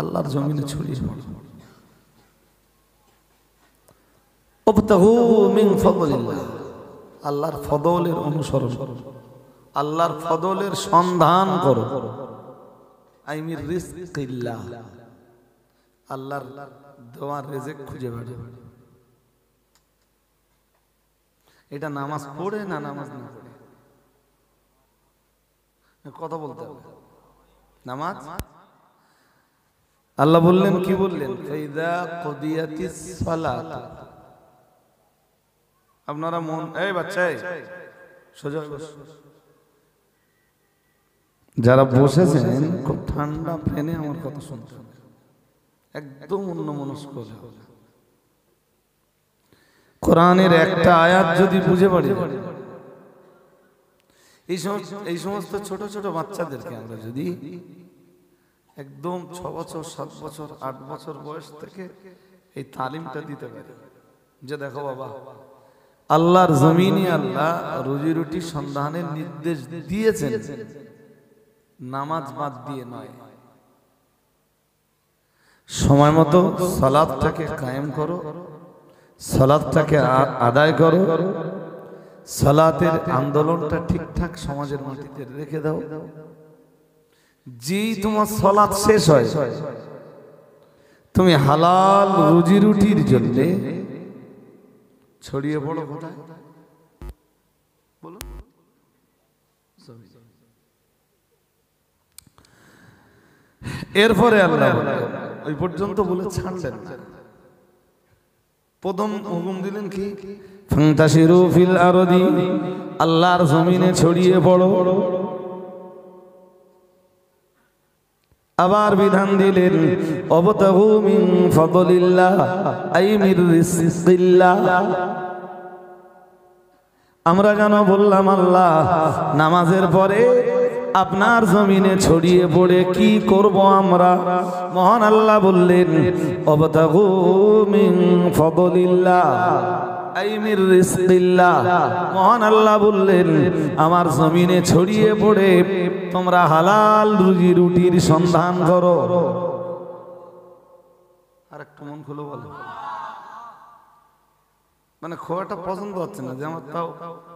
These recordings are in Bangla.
আল্লাহর জমিনে ছড়িয়ে পড়ো। ওয়াবতাগু মিন ফাদলিল্লাহ, আল্লাহর ফদলের অনুসরণ করো, আল্লাহর ফদলের সন্ধান করো। আইমির রিজকিল্লাহ, আল্লাহর দেওয়া রিজিক খুঁজে বেড়াও। এটা নামাজ পড়ে না নামাজ না পড়ে কথা বলতে হবে। নামাজ আল্লাহ বললেন, কি বললেন? ফাইদা কুদিয়াতিস সালাত। আপনারা মন, এই বাচ্চা সোজা বস। যারা বসেছেন খুব ঠান্ডা ফ্যানে আমার কথা শুনতে হবে, একদম অন্যমনস্ক হবে। কোরআনের একটা আয়াত যদি বুঝে পারি, এই সমস্ত ছোট ছোট বাচ্চাদেরকে আমরা যদি একদম 6 বছর 7 বছর 8 বছর বয়স থেকে এই তালিমটা দিতে পারি যে দেখো বাবা, আল্লাহর জমিনে আল্লাহ রুজি রুটি সন্ধানের নির্দেশ দিয়েছেন, নামাজ বাদ দিয়ে নয়। সময় মতো সালাতটাকে কায়েম করো, সালাতটাকে আদায় করো, সালাতের আন্দোলনটা ঠিকঠাক সমাজের মাটিতে রেখে দাও। যেই তোমার সালাত শেষ হয়, তুমি হালাল রুজি রুটির জন্য ছড়িয়ে পড়ো। কোথায় বলো? এরপরে আল্লাহ ওই পর্যন্ত বলে ছাড়লেন না। প্রথম হুকুম দিলেন কি? ফান্তাশিরু ফিল আরদি, আল্লাহর জমিনে ছড়িয়ে পড়ো। আবার বিধান দিলেন ওয়াবতাগু মিন ফাদলিল্লাহ আই মির রিজকিল্লাহ। আমরা যেন বললাম আল্লাহ নামাজের পরে আপনার জমিনে ছড়িয়ে পড়ে কি করব আমরা? মহান আল্লাহ বললেন ওয়াবতাগু মিন ফাদলিল্লাহ আই মির রিজকিল্লাহ। মহান আল্লাহ বললেন আমার জমিনে ছড়িয়ে পড়ে তোমরা হালাল রুজি রুটির সন্ধান করো। আর একটু মন খুলে বলো, মানে খোয়াটা পছন্দ হচ্ছে না যে আমার তাও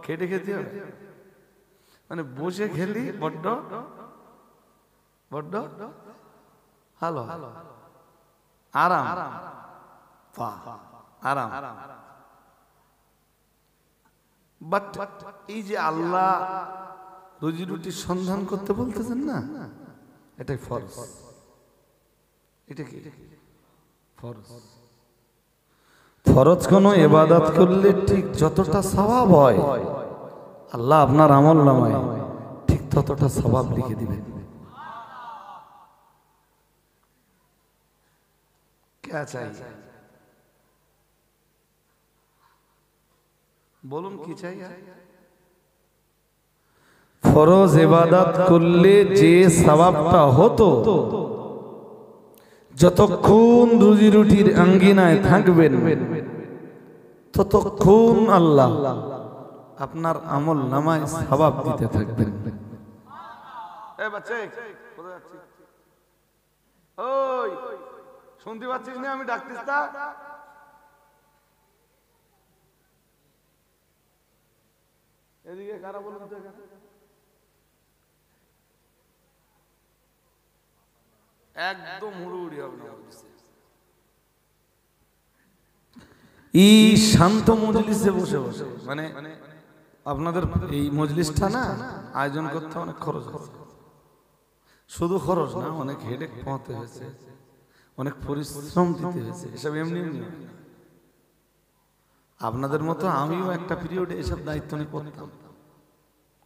খেটে খেতে হবে, মানে বসে খেলি বড্ড বড্ড ভালো আরাম, আরাম। বাট এই যে আল্লাহ রুজি রুটির সন্ধান করতে বলতেছেন না, এটাই ফরজ। এটা কি ফরজ? ফরজ কোন ইবাদত করলে ঠিক যতটা সওয়াব হয় আল্লাহ আপনার আমলনামায় ঠিক ততটা সওয়াব লিখে দিবেন। কে চাই বলুন, কি চাই? ফরজ ইবাদত করলে যে সওয়াবটা হতো, যতক্ষণ রুজি রুটির আঙ্গিনায় থাকবেন ততক্ষণ আল্লাহ আপনার আমল নামায় সওয়াব দিতে থাকবেন। এই বাচ্চা কোথায় যাচ্ছিস? ওই শুনতে পাচ্ছিস না আমি ডাকতিস না? এদিকে কারা বলুন তো? একদম হুড়ুহুড়ি হবে না। এই শান্ত মজলিসে বসে বসে, মানে আপনাদের এই মজলিসটা না আয়োজন করতে অনেক খরচ হয়েছে। শুধু খরচ না, অনেক হেডেক পোহাতে হয়েছে, অনেক পরিশ্রম দিতে হয়েছে। এসব এমনি এমনি আপনাদের মতো আমিও একটা পিরিয়ডে এসব দায়িত্ব নিয়ে করতাম।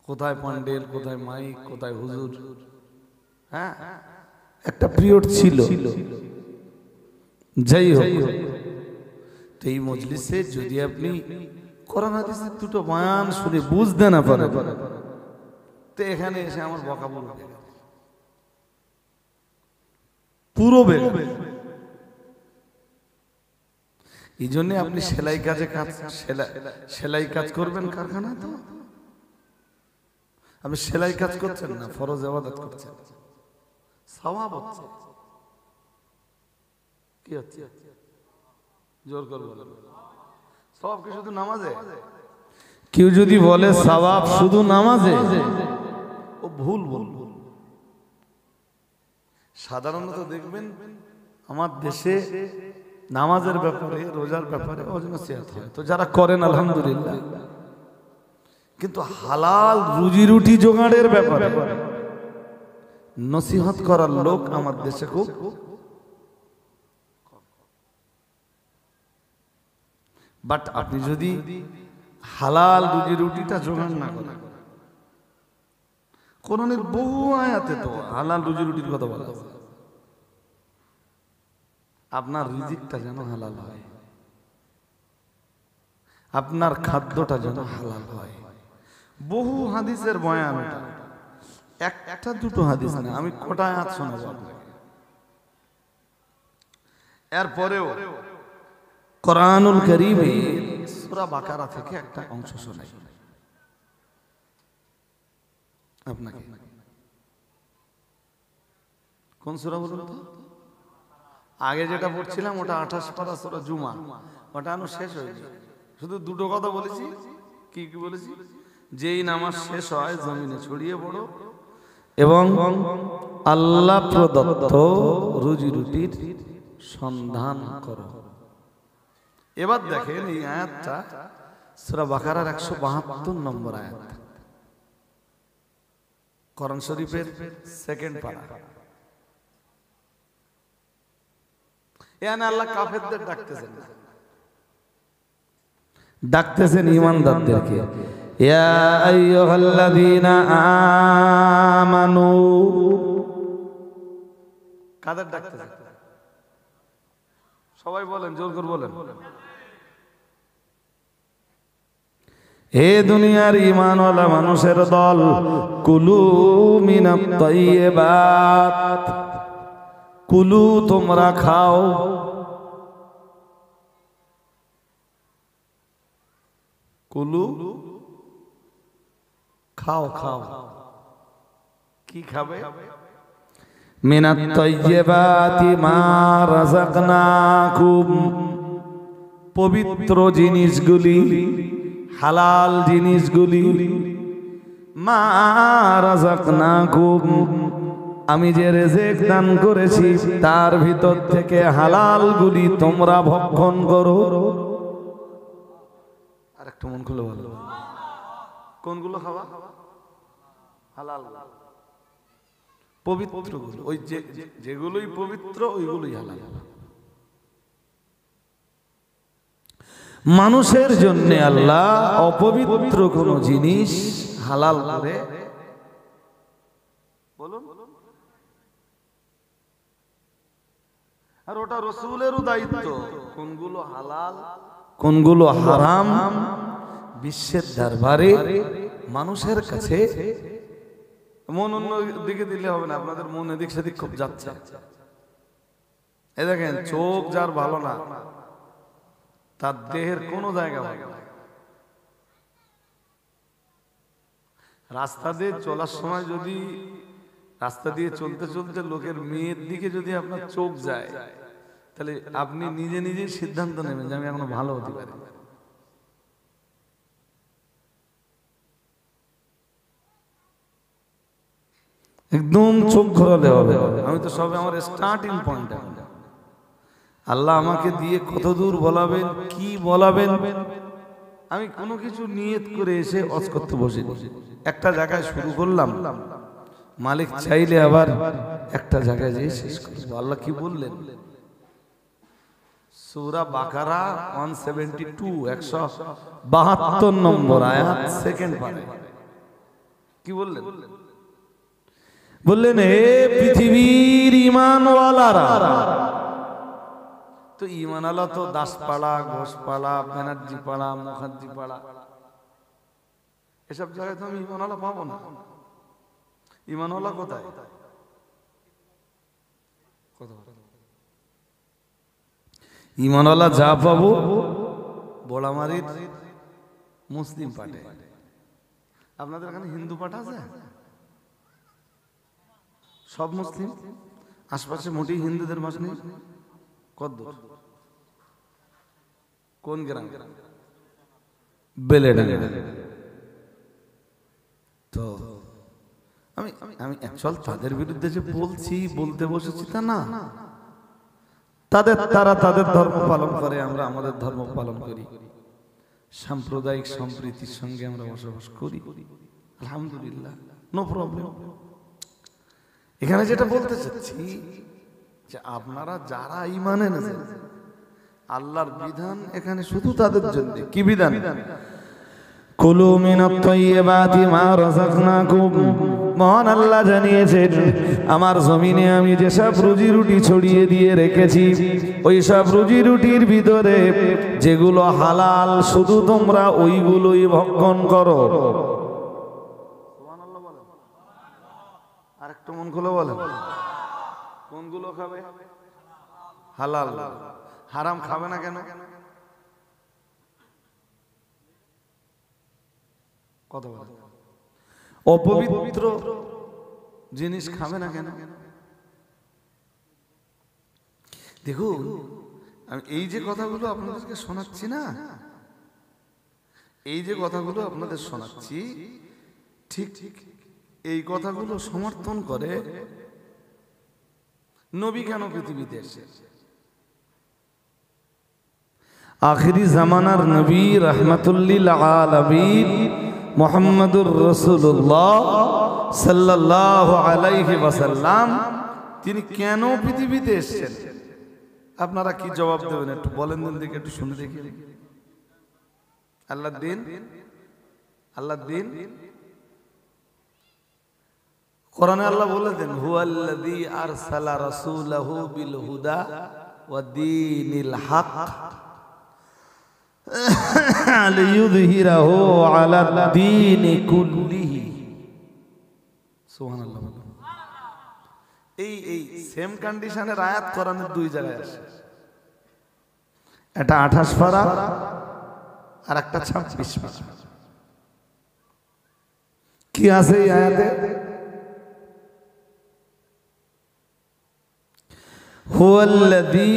কোথায় প্যান্ডেল, কোথায় মাইক, কোথায় হুজুর, হ্যাঁ একটা পিরিয়ড ছিল। যাই হোক, তো এই মজলিসে যদি আপনি কোরআন হাদিসের দুটো বয়ান শুনে বুঝতে না পারেন, তো এখানে এসে আমার বকাবকা পুরো বেড়ে। এই জন্য আপনি সেলাই কাজে সেলাই কাজ করবেন কারখানায়, তো আপনি সেলাই কাজ করছেন না, ফরজ ইবাদত করছেন, সওয়াব হচ্ছে। হচ্ছে? জোর করে বলেন। সওয়াব কি শুধু নামাজে? কেউ যদি বলে সওয়াব শুধু নামাজে, ও ভুল বলল। সাধারণত দেখবেন আমার দেশে নামাজের ব্যাপারে, রোজার ব্যাপারে নসিহত হয়, তো যারা করেন আলহামদুলিল্লাহ, কিন্তু হালাল রুজি রুটি জোগাড়ের ব্যাপারে নসিহত করার লোক আমার দেশে খুব। বাট আপনি যদি হালাল রুজি রুটিটা জোগাড় না করেন, কোরআনের বহু আয়াতে তো হালাল রুজি রুটির কথা বলা আছে। আপনার রিজিকটা যেন হালাল হয়, আপনার খাদ্যটা যেন হালাল হয়। বহু হাদিসের বয়ান, একটা দুটো হাদিস না, আমি কটা আয়াত শোনাবো আপনাকে। এরপরেও কোরআনুল কারীমে সূরা বাকারা থেকে একটা অংশ শোনাই আপনাকে। কোন সূরা বলুন তো? আগে যেটা পড়ছিলাম ওটা 28 পারা সূরা জুমা, ওটা আনো শেষ হয়নি। শুধু দুটো কথা বলেছি। কি কি বলেছি? যেই নামাজ শেষ হয় জমিনে ছড়িয়ে পড়ো এবং আল্লাহ প্রদত্ত রুজি রুটির সন্ধান করো। এবার দেখেন এই আয়াতটা সূরা বাকারার 172 নম্বর আয়াত, কোরআন শরীফের সেকেন্ড পারা। এখানে আল্লাহ কাফেরদের ডাকতেছেন না, ডাকতেছেন ঈমানদারদেরকে। ইয়া আইয়ুহাল্লাযীনা আমানু। কাদের ডাকতেছেন? সবাই বলেন, জোর করে বলেন। হে দুনিয়ার ঈমানওয়ালা মানুষের দল, কুলু মিনাত তাইয়্যিবাত, কুলু তোমরা খাও, কুলু খাও, খাও। কি খাবে? মিনাত তাইয়্যিবাতি মা রাযাকনাকুম, পবিত্র জিনিসগুলি, হালাল জিনিসগুলি, মা রাযাকনাকুম, আমি যে রিজিক দান করেছি তার ভিতর থেকে হালাল গুলি তোমরা ভক্ষণ করো। আর একটু মন খুলে বলো, কোনগুলো খাওয়া? হালাল, পবিত্র গুলো। ওই যেগুলোই পবিত্র ওইগুলোই হালাল। মানুষের জন্য আল্লাহ অপবিত্র কোন জিনিস হালাল করে, বলুন, আর ওটা রাসূলেরও দায়িত্ব কোনগুলো হালাল কোনগুলো হারাম বিশ্বের দরবারে মানুষের কাছে। মন অন্য দিকে দিলে হবে না, আপনাদের মন এদিক সেদিক খুব যাচ্ছে। এই দেখেন, চোখ যার ভালো না তার দেহের কোনো জায়গা ভালো না। রাস্তা দিয়ে চলার সময় যদি রাস্তা দিয়ে চলতে চলতে লোকের মেয়ের দিকে যদি আপনার চোখ যায়, তাহলে আপনি নিজে নিজেই সিদ্ধান্ত নেবেন যে আমি এখনো ভালো হতে পারি। একদম চোখ ঘোরালে হবে। আমি তো সবে আমার স্টার্টিং পয়েন্ট। আল্লাহ আমাকে দিয়ে কত দূর বলাবেন, কি বলাবেন, আমি কোনো কিছু নিয়ত করে এসে ওয়াজ করতে বসে একটা জায়গায় শুরু করলাম, মালিক চাইলে আবার একটা জায়গায় যেয়ে শেষ করব। আল্লাহ কি বললেন? সূরা বাকারা 172 172 নম্বর আয়াত, সেকেন্ড পারে। কি বললেন? বললেন, হে পৃথিবীর ঈমানওয়ালারা। তো ঈমানওয়ালা তো দাসপাড়া, ঘোষপাড়া, ব্যানার্জি পাড়া, মুখার্জি পাড়া, এসব জায়গায় তো আমি ঈমানওয়ালা পাবো না। ঈমানওয়ালা কোথায়? ঈমানওয়ালা যা পাবো বড়ামারির মুসলিম পাটে। আপনাদের এখানে হিন্দু পাঠ আছে? সব মুসলিম? আশপাশে মোটেই হিন্দুদের বাস নেই? কদ্দূর? কোন গ্রাম? বেলেডাঙ্গা। তো আমি আমি অ্যাকচুয়াল তাদের বিরুদ্ধে যে বলছি, বলতে বসেছি তা না। তারা তাদের ধর্ম পালন করে, আমরা আমাদের ধর্ম পালন করি। সাম্প্রদায়িক সম্প্রীতির সঙ্গে আমরা বসবাস করি, আলহামদুলিল্লাহ, নো প্রবলেম। এখানে যেটা বলতে চাচ্ছি যে আপনারা যারা ঈমান এনেছেন, আল্লাহর বিধান এখানে শুধু তাদের জন্য। কি বিধান? কুলু মিনাত তাইয়্যিবাতি মা রাযাকনাকুম। মহান আল্লাহ জানিয়েছেন, আমার জমিনে আমি যেসব রুজি রুটি ছড়িয়ে দিয়ে রেখেছি, ওই সব রুজি রুটির ভিতরে যেগুলো হালাল, শুধু তোমরা ওইগুলোই ভক্ষণ করো। সুবহানাল্লাহ বলেন। আরেকটু মন খুলে বলেন, কোনগুলো খাবে? হালাল। হারাম খাবে না কেন? কথা বলে। অপবিত্র জিনিস খাবে না কেন? দেখুন, আমি এই যে কথাগুলো আপনাদেরকে শোনাচ্ছি না, এই যে কথাগুলো আপনাদের শোনাচ্ছি, ঠিক ঠিক এই কথাগুলো সমর্থন করে নবী কেন পৃথিবীতে এসেছে। আখিরি জামানার নবী রাহমাতুল্লিল আলামিন মুহাম্মদুর রাসূলুল্লাহ সাল্লাল্লাহু আলাইহি ওয়াসাল্লাম, তিনি কেন পৃথিবীতে এসেছেন? আপনারা কি জবাব দেবেন একটু বলেন দিন দেখি, একটু শুনে দেখি। আল্লাহর দিন, আল্লাহর দিন। কোরআনে আল্লাহ বলেছেন, হুয়াল্লাযী আরসালা রাসূলাহু বিল হুদা ওয়া দীনিল হক লিইয়ুযহিরাহু আলাদ দীনি কুল্লিহি। সুবহানাল্লাহ। এই সেম কন্ডিশনের আয়াত কোরআনের দুই জায়গায় আছে, এটা 28 পারা আর একটা 26 পারা। কি আছে এই আয়াতে? হুয়াল্লাযী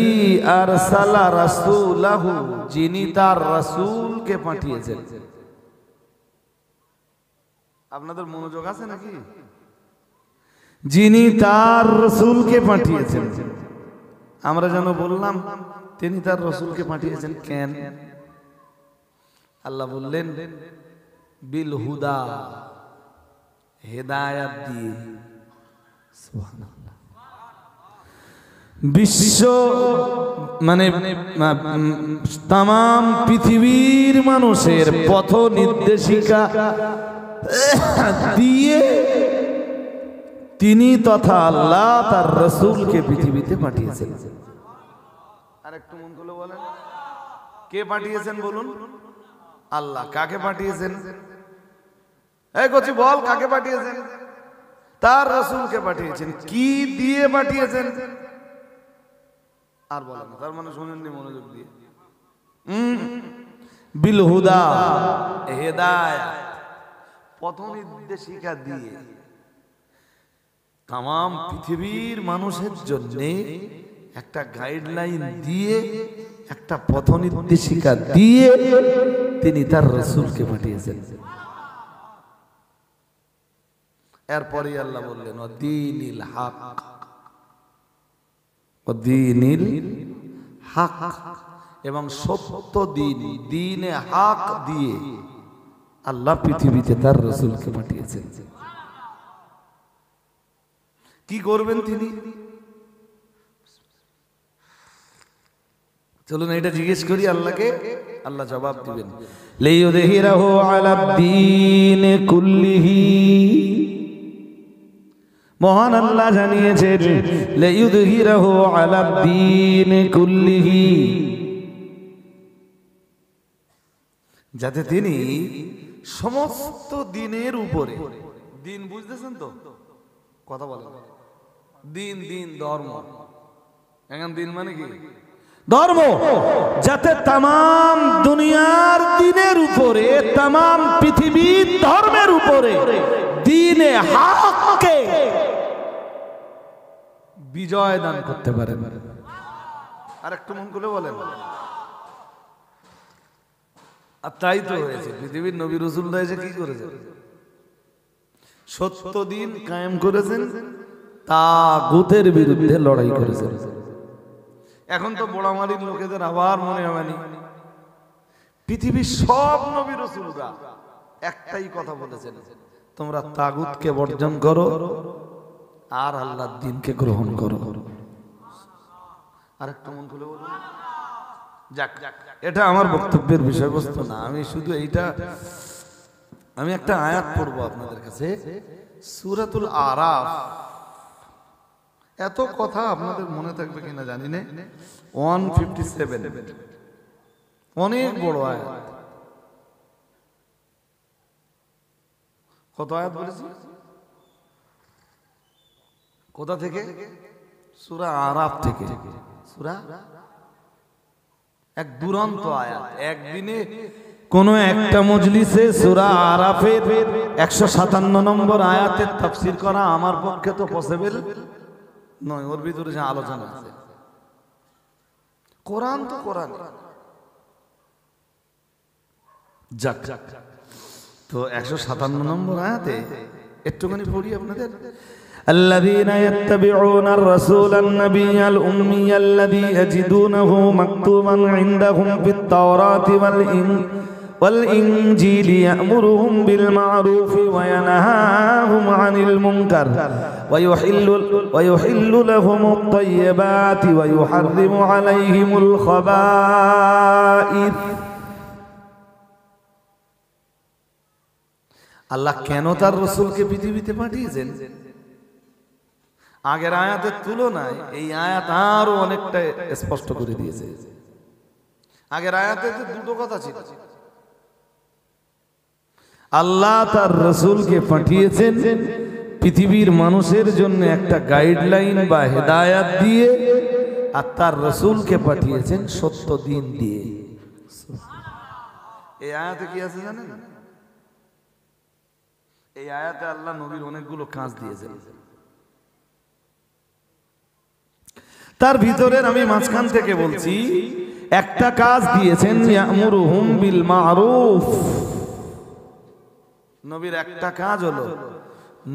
আরসালা রাসূলাহু, যিনি তার রাসূলকে পাঠিয়েছেন। আপনাদের মনোযোগ আছে নাকি? যিনি তার রাসূলকে পাঠিয়েছেন। আমরা যেন বললাম তিনি তার রাসূলকে পাঠিয়েছেন কেন? আল্লাহ বললেন বিল হুদা, হেদায়েত দিয়ে। সুবহানাল্লাহ। বিশ্ব মানে তাম পৃথিবীর মানুষের পথ নির্দেশিকা দিয়ে তিনি তথা আল্লাহ তার রাসূলকে পৃথিবীতে পাঠিয়েছেন। আরেকটু মন খুলে বলেন, কে পাঠিয়েছেন বলুন? আল্লাহ। কাকে পাঠিয়েছেন? এই কচি বল, কাকে পাঠিয়েছেন? তার রাসূলকে পাঠিয়েছেন। কি দিয়ে পাঠিয়েছেন? আর বলেন, তার মানে শুনেননি মনোযোগ দিয়ে। বিল হুদা, হেদায়েত, পথ নির্দেশিকা দিয়ে তাম পৃথিবীর মানুষের জন্য একটা গাইডলাইন দিয়ে, একটা পথ নির্দেশিকা দিয়ে তিনি তার রাসূলকে পাঠিয়েছেন। এরপরে আল্লাহ বললেন দ্বীনিল হক, দ্বীনিল হক, এবং সত্য দিন, দ্বীনে হক দিয়ে আল্লাহ পৃথিবীতে তার রাসূলকে পাঠিয়েছেন। কি করবেন তিনি? চলুন এটা জিজ্ঞেস করি আল্লাহকে, আল্লাহ জবাব দিবেন। লিইয়ুযহিরাহু আলাদ দীনি কুল্লিহি। মহান আল্লাহ জানিয়েছেন লিইয়ুযহিরাহু আলাদ দীনি কুল্লিহি, যাতে তিনি সমস্ত দিনের উপরে, দিন বুঝতেছেন তো? কথা বলেন। দিন, দিন ধর্ম। এখন দিন মানে কি? ধর্ম। যাতে তাম দুনিয়ার দিনের উপরে, তাম পৃথিবীর ধর্মের উপরে দ্বীনে হককে বিজয় দান করতে পারে। আর একটু মন করে বলেন। আর তাই তো হয়েছে, পৃথিবীর নবী রাসূলরা এসে কি করেছে? 70 দিন কায়েম করেছেন, তাগুতের বিরুদ্ধে লড়াই করেছেন। এখন তো বোড়ামারির লোকেদের আবার মনে হয়নি, পৃথিবীর সব নবী রাসূলরা একটাই কথা বলেছেন, তোমরা তাগুতকে বর্জন করো আর আল্লাহর দ্বীনকে গ্রহণ করো। আর একটা মন খুলে বলুন। যাক, এটা আমার বক্তব্যের বিষয়বস্তু না, আমি শুধু আমি একটা আয়াত পড়বো আপনাদের কাছে, সূরাতুল আরাফ। এত কথা আপনাদের মনে থাকবে কিনা জানি না। 157, অনেক বড় আয়াত। কত আয়াত বলেছি? কোথা থেকে? সূরা আরাফ থেকে। সূরা এক দুরন্ত আয়াত। একদিনে কোন একটা মজলিসে সূরা আরাফের 157 নম্বর আয়াতের তাফসীর করা আমার পক্ষে তো পসিবল নয়, ওর ভিতরে যে আলোচনা আছে। কোরআন তো কোরআন। যাক, তো 157 নম্বর আয়াতে একটুখানি পড়ি আপনাদের। الذين يتبعون الرسول النبي الأمي الذي يجدونه مكتوبا عندهم في التوراة والإنجيل يأمرهم بالمعروف وينهاهم عن المنكر ويحل لهم الطيبات ويحرم عليهم الخبائث। আল্লাহ কেন তার রাসূলকে পৃথিবীতে পাঠিয়েছেন? আগের আয়াতের তুলনায় এই আয়াত আরো অনেকটা স্পষ্ট করে দিয়েছে। আগের আয়াতে দুটো কথা ছিল, আল্লাহ তার রাসূলকে পাঠিয়েছেন পৃথিবীর মানুষের জন্য একটা গাইডলাইন বা হেদায়েত দিয়ে, আর তার রাসূলকে পাঠিয়েছেন সত্য দিন দিয়ে। এই আয়াতে কি আছে জানেন? এই আয়াতে আল্লাহ নবীর অনেকগুলো কাজ দিয়েছেন, তার ভিতরের আমি মাঝখান থেকে বলছি একটা কাজ দিয়েছেন, ইয়ামুরুহুম বিল মারুফ। নবীর একটা কাজ হলো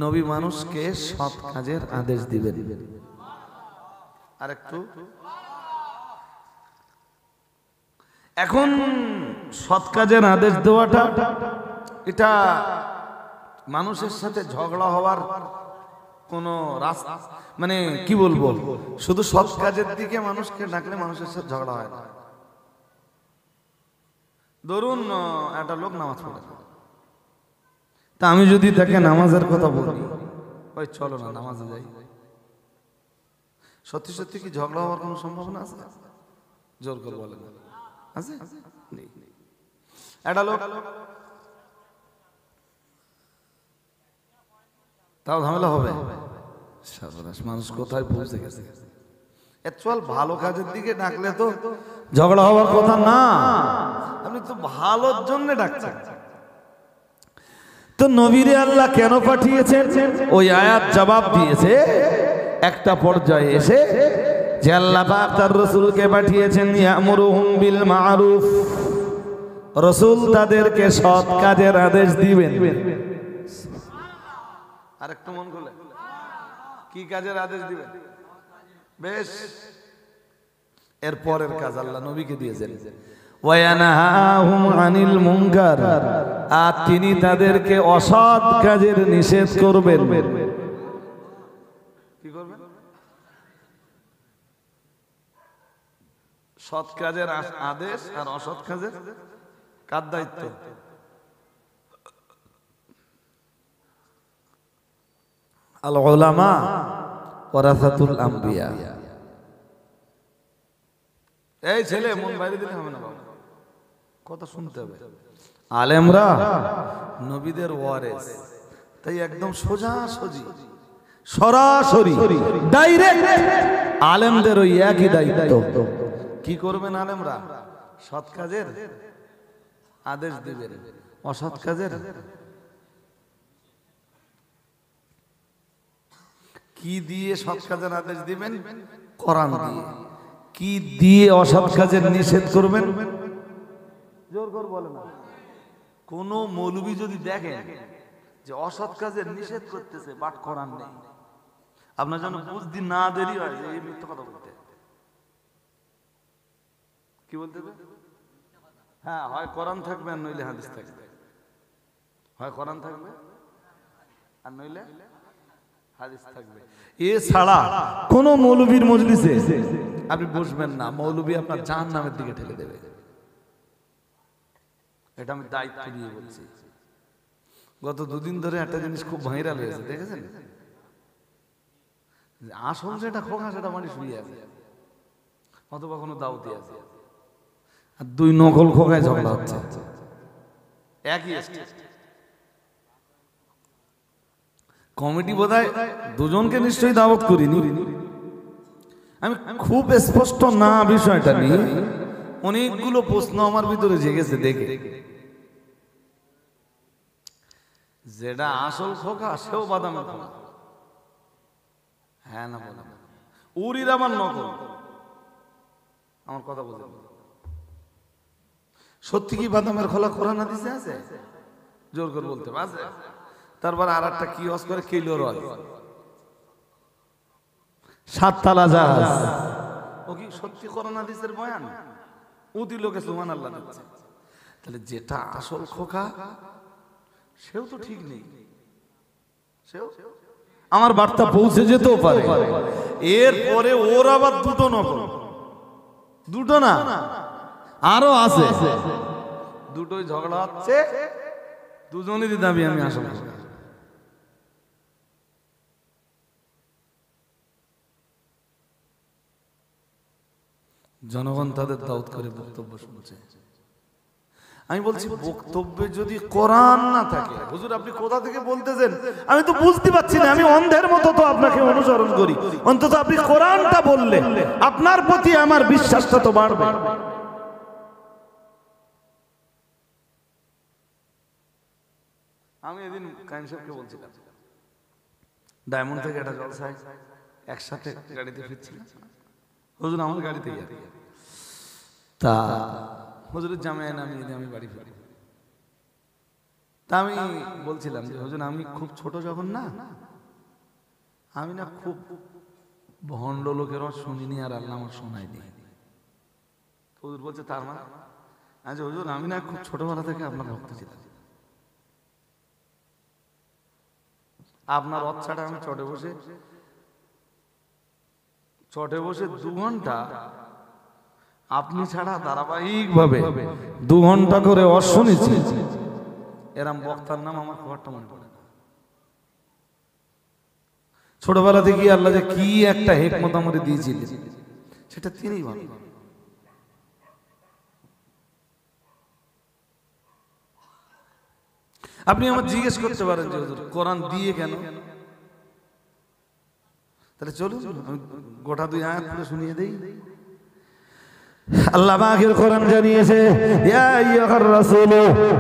নবী মানুষকে সৎ কাজের আদেশ দিবেন। আরেকটু, এখন সৎ কাজের আদেশ দেওয়াটা এটা মানুষের সাথে ঝগড়া হওয়ার কোন রাস্তা, মানে কি বলবো, শুধু সৎ কাজের দিকে মানুষকে ডাকলে মানুষের সাথে ঝগড়া হয় না। ধরুন একটা লোক নামাজ পড়ে, তা আমি যদি তাকে নামাজের কথা বলি, ওই চলো না নামাজে যাই, সত্যি সত্যি কি ঝগড়া হওয়ার কোনো সম্ভাবনা আছে? জোর করে বলেন, আছে? একটা লোক তাও ঝামেলা হবে। মানুষ কোথায় পৌঁছে গেছে। অ্যাকচুয়াল ভালো কাজের দিকে ডাকলে তো ঝগড়া হওয়ার কথা না, আপনি তো ভালোর জন্য ডাকছেন। তো নবীরে আল্লাহ কেন পাঠিয়েছেন? ওই আয়াত জবাব দিয়েছে একটা পর্যায়ে এসে, যে আল্লাহ পাক তার রাসূলকে পাঠিয়েছেন ইয়ামুরুহুম বিল মারুফ, রাসূল তাদেরকে সৎ কাজের আদেশ দিবেন। আরেকটু মন খুলে, কি কাজের আদেশ দিবেন? বেশ, এর পরের কাজ আল্লাহ নবীকে দিয়েছেন, ওয়ায়ানহাহুম আনিল মুনকার, আর তিনি তাদেরকে অসৎ কাজের নিষেধ করবেন। কি করবেন? সৎ কাজের আদেশ আর অসৎ কাজের কার দায়িত্ব? আল উলামা ওয়ারাসাতুল আম্বিয়া। এই ছেলে মন বাইরে দিলে হবে না বাবা, কথা শুনতে হবে। আলেমরা নবীদের ওয়ারিস, তাই একদম সোজাসুজি সরাসরি ডাইরেক্ট আলেমদের ওই একই দায়িত্ব। কি করবেন আলেমরা? সৎ কাজের আদেশ দিবেন, অসৎ কাজের কি দিয়ে সৎ কাজের আদেশ দিবেন? কোরআন দিয়ে। কি দিয়ে অসৎ কাজের নিষেধ করবেন? জোর করে বলে না। কোন মৌলবী যদি দেখেন যে অসৎ কাজের নিষেধ করতেছে, বাট কোরআন নেই, আপনার যেন বুঝতে না দেরি হয় যে এই মিথ্যা কথা বলতে। কি বলতে হবে? হ্যাঁ, হয় কোরআন থাকবে আর নইলে হাদিস থাকবে। হয় কোরআন থাকবে আর নইলে হাদিস থাকবে। এছাড়া কোন মৌলবীর মজলিসে আপনি বসবেন না, মৌলবী আপনার জাহান্নামের দিকে ঠেলে দেবে। এটা আমি দায়িত্ব দিয়ে বলছি। গত দুদিন ধরে একটা জিনিস খুব ভাইরাল হয়েছে, দেখেছেন? আসল যেটা খোকা সেটা মানে শুয়ে আছে, অথবা কোনো দাওয়াতি আছে, আর দুই নকল খোকায় ঝগড়া হচ্ছে একই কমিটি। বোধহয় দুজনকে নিশ্চয়ই দাওয়াত করিনি আমি, খুব স্পষ্ট না বিষয়টা নিয়ে অনেকগুলো প্রশ্ন আমার ভিতরে জেগেছে দেখে। যেটা আসল খোকা সেও বাদামের খোকা, হ্যাঁ না বলে উরির আমার নকল। আমার কথা বলে সত্যি কি বাদামের খোলা কোরআন হাদিসে আছে? জোর করে বলতে পারছে। তারপর আর একটা কি ওয়াজ করে, কিলোর ওয়াজ, সাততলা জাহাজ, ও কি সত্যি কোরআন হাদিসের বয়ান? উদি লোকে সুবহানাল্লাহ দিচ্ছে। তাহলে যেটা আসল খোকা সেও তো ঠিক নেই, সেও আমার বার্তা পৌঁছে যেতেও পারে। এরপরে ওর আবার দুটো নকল, দুটো না আরো আছে, দুটোই ঝগড়া হচ্ছে, দুজনেরই দাবি আমি আসল খোকা। জনগণ তাদের দাওয়াত করে বক্তব্য শুনছে। আমি বলছি বক্তব্যে যদি কোরআন না থাকে, হুজুর আপনি কোথা থেকে বলতেছেন আমি তো বুঝতে পারছি না, আমি অন্ধের মতো তো আপনাকে অনুসরণ করি, অন্তত আপনি কোরআনটা বললে আপনার প্রতি আমার বিশ্বাসটা তো বাড়বে। আমি এদিন কায়েম সাহেবকে বলছিলাম, ডায়মন্ড থেকে একটা জলসায় একসাথে গাড়িতে ফিরছিলাম, হুজুর আমার গাড়িতে গিয়ে তা হুজুরের জামায় নামিয়ে দিয়ে আমি বাড়ি ফিরি। তা আমি বলছিলাম যে হুজুর আমি খুব ছোট যখন না, আমি না খুব ভণ্ড লোকের শুনিনি আর আল্লাহ আমার শোনায়নি। হুজুর বলছে তার মানে? আচ্ছা হুজুর আমি না খুব ছোটবেলা থেকে আপনার ভক্ত ছিলাম, আপনার অচ্ছাটা আমি চটে বসে 2 ঘন্টা আপনি ছাড়া ধারাবাহিক ভাবে 2 ঘন্টা করে শুনেছি। এরম বক্তার নাম আমার খবরটা মনে পড়ে না। ছোটবেলা থেকে আল্লাহ যে কি একটা হিকমত আমাদের দিয়েছিলেন সেটা তিনিই ভালো। আপনি আমার জিজ্ঞেস করতে পারেন যে হুজুর কোরআন দিয়ে কেন? তাহলে চলুন আমি গোটা 2 আয়াত পড়ে শুনিয়ে দেই। আল্লাহ পাকের কোরআন জানিয়েছে, ইয়া আইয়ুহার রাসূল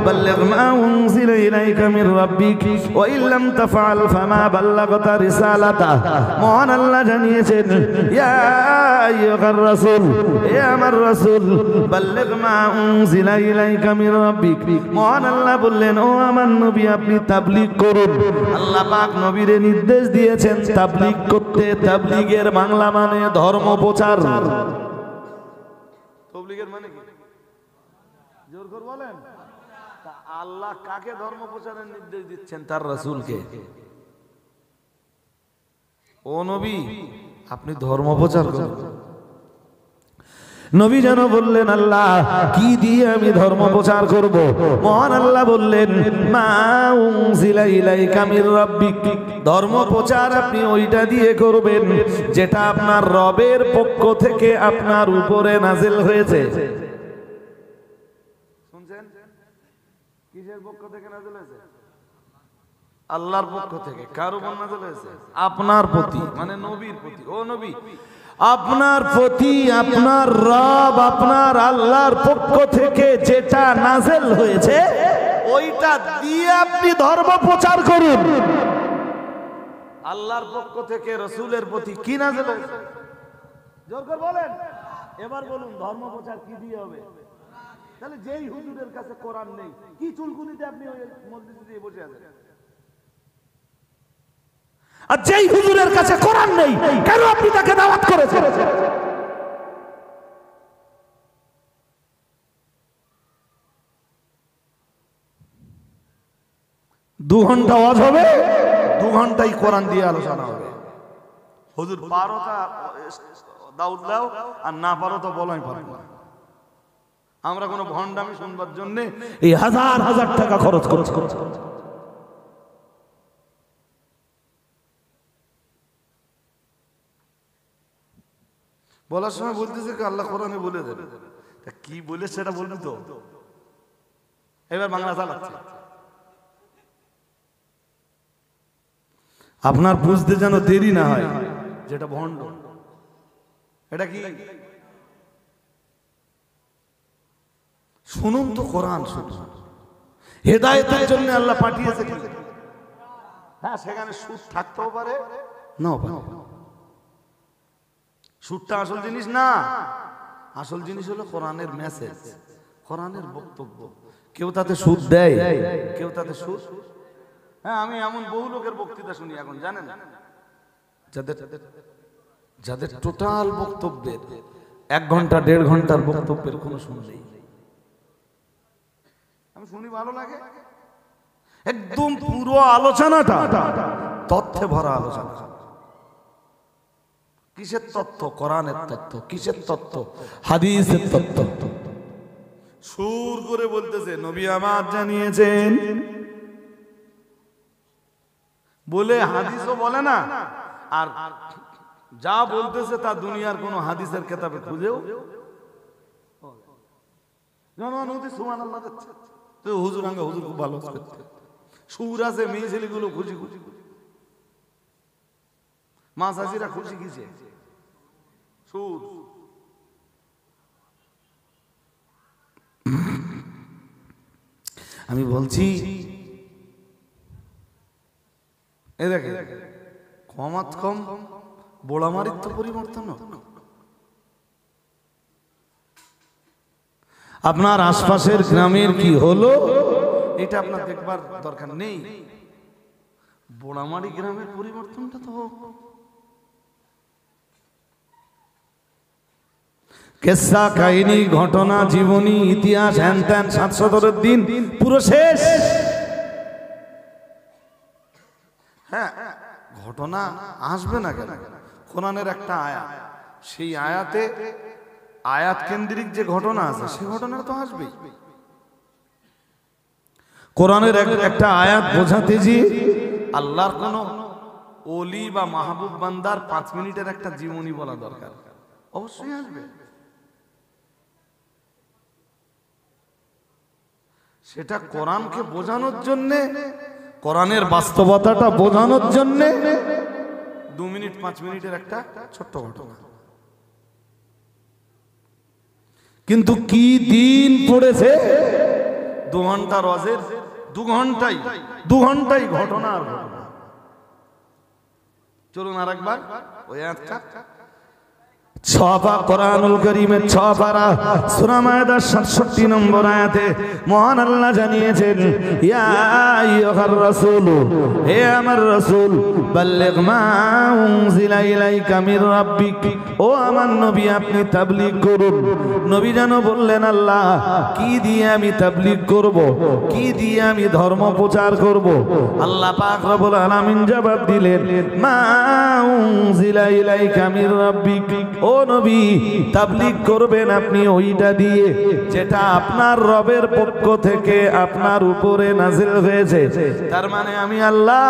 বাল্লিগ মা উনজিলা ইলাইকা মির রাব্বিক ওয়া ইল্লাম তাফআল ফামা বাল্লাগতা রিসালাতা। মহান আল্লাহ জানিয়েছেন, ইয়া আইয়ুহার রাসূল, হে আমার রাসূল, বাল্লিগ মা উনজিলা ইলাইকা মির রাব্বিক। মহান আল্লাহ বললেন, ও আমার নবী আপনি তাবলীগ করুন। আল্লাহ পাক নবীরে নির্দেশ দিয়েছেন তাবলীগ করতে। তাবলীগের বাংলা মানে ধর্ম প্রচার। তাবলীগের মানে কি? জোর করে বলেন। তা আল্লাহ কাকে ধর্ম প্রচারের নির্দেশ দিচ্ছেন? তার রাসূলকে। ও নবী আপনি ধর্ম প্রচার করুন। নবী যেন বললেন, আল্লাহ কি দিয়ে আমি ধর্ম প্রচার করব? মহান আল্লাহ বললেন, মা উনজিলা ইলাইকা মির রাব্বিক। ধর্ম প্রচার আপনি ওইটা দিয়ে করবেন যেটা আপনার রবের পক্ষ থেকে আপনার উপরে নাজিল হয়েছে। শুনছেন? কিসের পক্ষ থেকে নাজিল হয়েছে? আল্লাহর পক্ষ থেকে। কার উপর নাজিল হয়েছে? আপনার প্রতি, মানে নবীর প্রতি। ও নবী আপনার প্রতি আপনার রব আপনার আল্লাহর পক্ষ থেকে যেটা নাজিল হয়েছে ওইটা দিয়ে আপনি ধর্ম প্রচার করুন। আল্লাহর পক্ষ থেকে রাসূলের প্রতি কি নাজিল হয়েছে? জোর করে বলেন। এবার বলুন ধর্ম প্রচার কি দিয়ে হবে? তাহলে যেই হুজুরের কাছে কোরআন নেই, কি চুলকুনিতে আপনি ওই মসজিদে দিয়ে বসে আছেন? আর যেই হুজুরের কাছে কোরআন নেই, কেন আপনি তাকে দাওয়াত করেছেন? 2 ঘন্টা ওয়াজ হবে, 2 ঘন্টাই কোরআন দিয়ে আলোচনা হবে। হুজুর পারো তা দাউদ দাও, আর না পারো তো বলাই পারো না। আমরা কোনো ভণ্ডামি শুনবার জন্য এই হাজার হাজার টাকা খরচ করছি। বলার সময় বলতেছে কি আল্লাহ কোরআনে বলে দেবে, তা কি বলে সেটা বলবি তো। এবার বাংলা চালাচ্ছে। আপনার বুঝতে যেন দেরি না হয় যেটা ভণ্ড। এটা কি শুনুন তো, কোরআন শুনুন। হেদায়েতের জন্য আল্লাহ পাঠিয়েছে কি? হ্যাঁ, সেখানে সুদ থাকতেও পারে, নাও পারে। সুদটা আসল জিনিস না, আসল জিনিস হলো কোরআনের মেসেজ, কোরআনের বক্তব্য। কেউ তাতে সুদ দেয়, কেউ তাতে সুদ। হ্যাঁ, আমি এমন বহু লোকের বক্তৃতা শুনি এখন, জানেন, যাদের টোটাল বক্তব্যের 1 ঘন্টা 1.5 ঘন্টার বক্তব্যের কোনো সুদ নেই। আমি শুনি, ভালো লাগে। একদম পুরো আলোচনাটা তথ্যে ভরা আলোচনা। কিসের তথ্য? কোরআনের তথ্য। কিসের তথ্য? হাদিসের তথ্য। সুর করে বলতেছে নবী আমার জানিয়েছেন বলে হাদিসও বলে না, আর যা বলতেছে তা দুনিয়ার কোন হাদিসের কিতাবে খুঁজেও সুবহানাল্লাহ দিচ্ছে। তো হুজুর আঙ্গা হুজুর খুব ভালো করতে সুর আছে, মেয়ে ছেলেগুলো খুশি খুশি, মা চাষিরা খুশি কিসে? সুর। আমি বলছি এ দেখে কমাত কম বোড়ামারির তো পরিবর্তন। আপনার আশপাশের গ্রামের কি হলো এটা আপনার দেখবার দরকার নেই। বোড়ামারি গ্রামের পরিবর্তনটা তো হোক। কেসা, কাহিনী, ঘটনা, জীবনী, ইতিহাস, হ্যান ত্যান 700 দিন পুরো শেষ। হ্যাঁ, ঘটনা আসবে না কেন? কোরআনের একটা আয়াত, সেই আয়াতে আয়াত কেন্দ্রিক যে ঘটনা আছে সেই ঘটনা তো আসবেই। কোরআনের একটা আয়াত বোঝাতে যে আল্লাহর কোন ওলি বা মাহবুব বান্দার 5 মিনিটের একটা জীবনী বলা দরকার, অবশ্যই আসবে। সেটা কোরআনকে বোঝানোর জন্যে, কোরআনের বাস্তবতাটা বোঝানোর জন্যে 2 মিনিট 5 মিনিটের একটা ছোট্ট ঘটনা। কিন্তু কি দিন পড়েছে 2 ঘন্টা রজের, 2 ঘন্টাই ঘটনা আর ঘটনা। চলুন আর একবার ওই আয়াতটা, 6 পারা কোরআনুল কারীমের 6 পারা সূরা মায়েদার 67 নম্বর আয়াতে মহান আল্লাহ জানিয়েছেন, ইয়া আইয়ুহার রাসূল, হে আমার রাসূল, বাল্লিগ মা উনজিলা ইলাইকা মির রাব্বিক, ও আমার নবী আপনি তাবলীগ করুন। নবী যেন বললেন, আল্লাহ কি দিয়ে আমি তাবলীগ করব, কি দিয়ে আমি ধর্ম প্রচার করব? আল্লাহ পাক রব্বুল আলামিন জবাব দিলেন, মা উনজিলা ইলাইকা মির রাব্বিক, ও নবী তাবলীগ করবেন আপনি ওইটা দিয়ে যেটা আপনার রবের পক্ষ থেকে আপনার উপরে নাজিল হয়েছে। তার মানে আমি আল্লাহ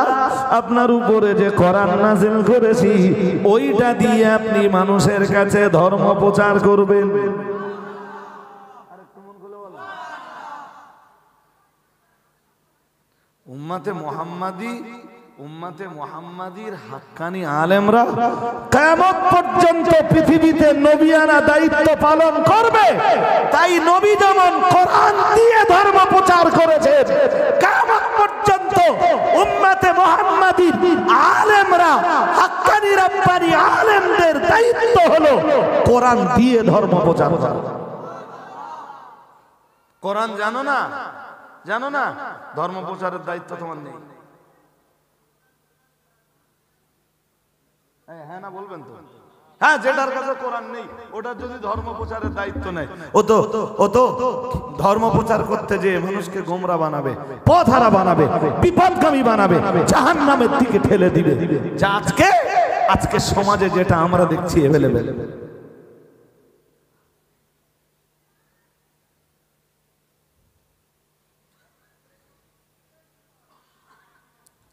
আপনার উপরে যে কোরআন নাজিল করেছি ওইটা দিয়ে আপনি মানুষের কাছে ধর্ম প্রচার করবেন। উম্মতে মুহাম্মাদির হাক্কানি আলেমরা কিয়ামত পর্যন্ত পৃথিবীতে নবিয়ানা দায়িত্ব পালন করবে। তাই নবী যেমন কোরআন দিয়ে ধর্ম প্রচার করেছে, কিয়ামত পর্যন্ত উম্মতে মুহাম্মাদীর আলেমরা, হাক্কানি রাব্বানি আলেমদের দায়িত্ব হলো কোরআন দিয়ে ধর্ম প্রচার করা। কোরআন জানো না? জানো না? ধর্ম প্রচারের দায়িত্ব তোমার নেই। হ্যাঁ না বলবেন তো? হ্যাঁ, যেটার কাছে কোরআন নেই ওটার যদি ধর্ম প্রচারের দায়িত্ব নেই, ও তো ধর্ম প্রচার করতে যে মানুষকে গোমরা বানাবে, পথহারা বানাবে, বিপদগামী বানাবে, জাহান্নামের দিকে ঠেলে দিবে। যা আজকে সমাজে যেটা আমরা দেখছি এভেলেবেল।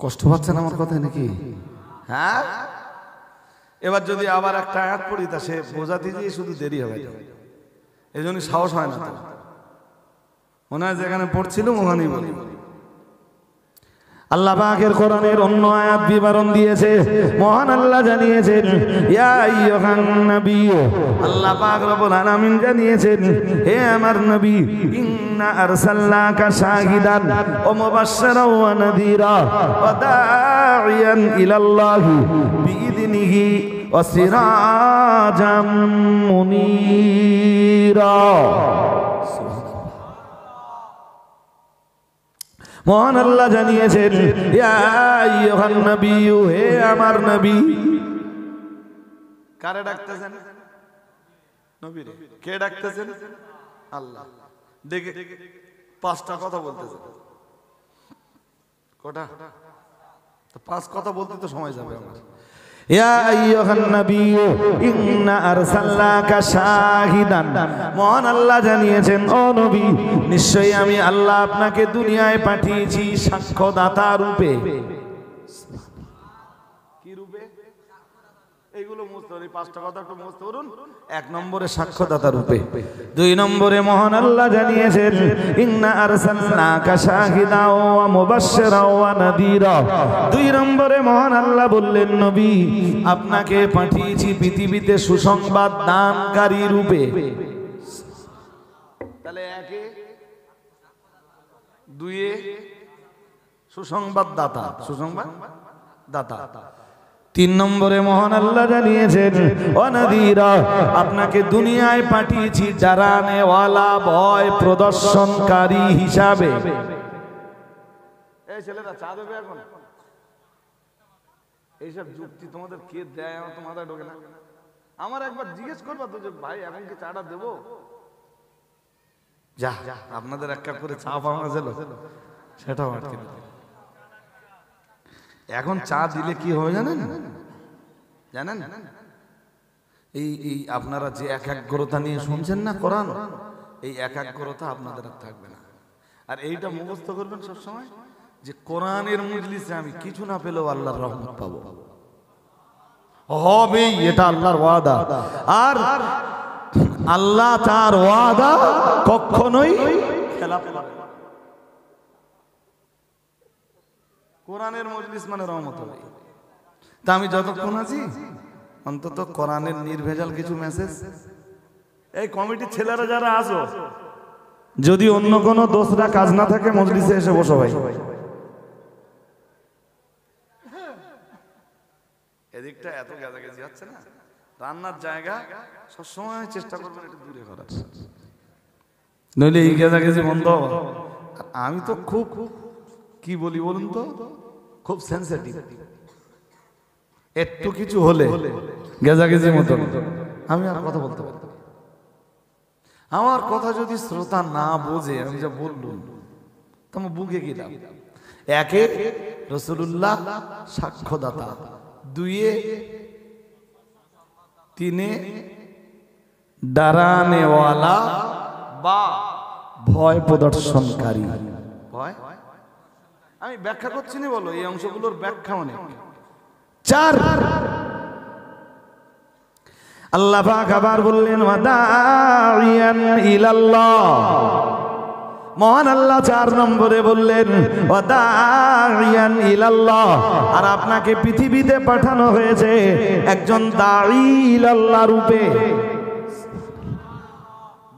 কষ্ট পাচ্ছেন আমার কথায় নাকি? হ্যাঁ, এবার যদি আবার একটা আয়াত পড়ি তা সে বোঝাতে গিয়ে শুধু দেরি হবে, এই জন্য সাহস হয় না। মনে হয় যেখানে পড়ছিলাম ওখানেই বলি। আল্লাহ পাকের কোরআনের অন্য আয়াত বিবরণ দিয়েছে। মহান আল্লাহ জানিয়েছেন, ইয়া আইয়ুহান নবী, আল্লাহ পাক রব্বুল আলামিন জানিয়েছেন, হে আমার নবী, ইন্না আরসালনাকা শাহিদান ওয়া মুবাশশিরান ওয়া নাযীরা ওয়া দাঈয়ান ইলাল্লাহি বিইذনিহি ওয়া সিরাজাম মুনীরা। মহান আল্লাহ জানিয়েছেন, ইয়া আইয়ুহান নবী, হে আমার নবী। কারে ডাকতেছেন? নবীরে। কে ডাকতেছেন? আল্লাহ। দেখে পাঁচটা কথা বলতেছেন। কটা? তো পাঁচ কথা বলতে তো সময় যাবে আমার। ইয়া আইয়ুহান নবী ইন্না আরসালনাকা শাহিদান, মহান আল্লাহ জানিয়েছেন, ও নবী, নিশ্চয়ই আমি আল্লাহ আপনাকে দুনিয়ায় পাঠিয়েছি সাক্ষ্যদাতা রূপে। কি রূপে? এইগুলো মুছতে হবে, পাঁচটা কথা একটু মুছতে করুন। এক নম্বরে সাক্ষ্যদাতা রূপে। দুই নম্বরে মহান আল্লাহ জানিয়েছেন, ইন্না আরসালনাকা শাহিদান ওয়া মুবাশশিরান ওয়া নাযীরা। দুই নম্বরে মহান আল্লাহ বললেন, নবী, আপনাকে পাঠিয়েছি পৃথিবীতে সুসংবাদ দানকারী রূপে। তাহলে একে, দুইয়ে সুসংবাদ দাতা, সুসংবাদ দাতা। তিন নম্বরে মহান আল্লাহ জানিয়েছেন, ও নাযীরা, আপনাকে দুনিয়ায় পাঠিয়েছি ডরানেওয়ালা, ভয় প্রদর্শনকারী হিসাবে। এই ছেলেরা চা দেবে এখন? এইসব যুক্তি তোমাদের কে দেয়? আমার তো মাথায় ঢোকে না। আমার একবার জিজ্ঞেস করবা তো যে ভাই এখন কি চাটা দেবো? যা, আপনাদের এক কাপ করে চা পাওয়া গেল, সেটাও আটকে দিল। এখন চা দিলে কি হবে জানেন? জানেন, এই আপনারা যে একাগ্রতা নিয়ে শুনছেন না কোরআন, এই একাগ্রতা আপনাদের আর থাকবে না। আর এইটা মুখস্থ করবেন সব সময় যে কোরআনের মজলিসে আমি কিছু না পেলেও আল্লাহর রহমত পাবো, হবে, এটা আল্লাহর ওয়াদা। আর আল্লাহ তার ওয়াদা কখনোই খেলাফ করে না। কোরআনের মজলিস মানে রহমত হবে। তা আমি যতক্ষণ আছি অন্তত কোরআনের নির্ভেজাল কিছু মেসেজ। এই কমিটির ছেলেরা যারা আসো, যদি অন্য কোনো দোসরা কাজ না থাকে মজলিসে এসে বসো ভাই। এদিকটা এত গাজাগাজি হচ্ছে না, রান্নার জায়গা সবসময় চেষ্টা করবেন একটু দূরে করার, নইলে এই গাজাগাজি বন্ধ হবে। আমি তো খুব কি বলি বলুন তো, খুব সেনসিটিভ। একটু কিছু হলে গেজাগেজির মতো আমি আর কথা বলতে পারি। আমার কথা যদি শ্রোতা না বোঝে, আমি যা বললুম তোমার বুকে কি দাও। একে রাসূলুল্লাহ সাক্ষ্যদাতা, দুইয়ে, তিনে ডরানেওয়ালা বা ভয় প্রদর্শনকারী। ভয় আমি ব্যাখ্যা করছি না, বলো এই অংশগুলোর ব্যাখ্যা অনেক। চার, আল্লাহ পাক আবার বললেন, ওয়াদাইয়ান ইলাল্লাহ। মহান আল্লাহ 4 নম্বরে বললেন, ওয়াদাইয়ান ইলাল্লাহ। আর আপনাকে পৃথিবীতে পাঠানো হয়েছে একজন দাঈ ইলাল্লাহ রূপে।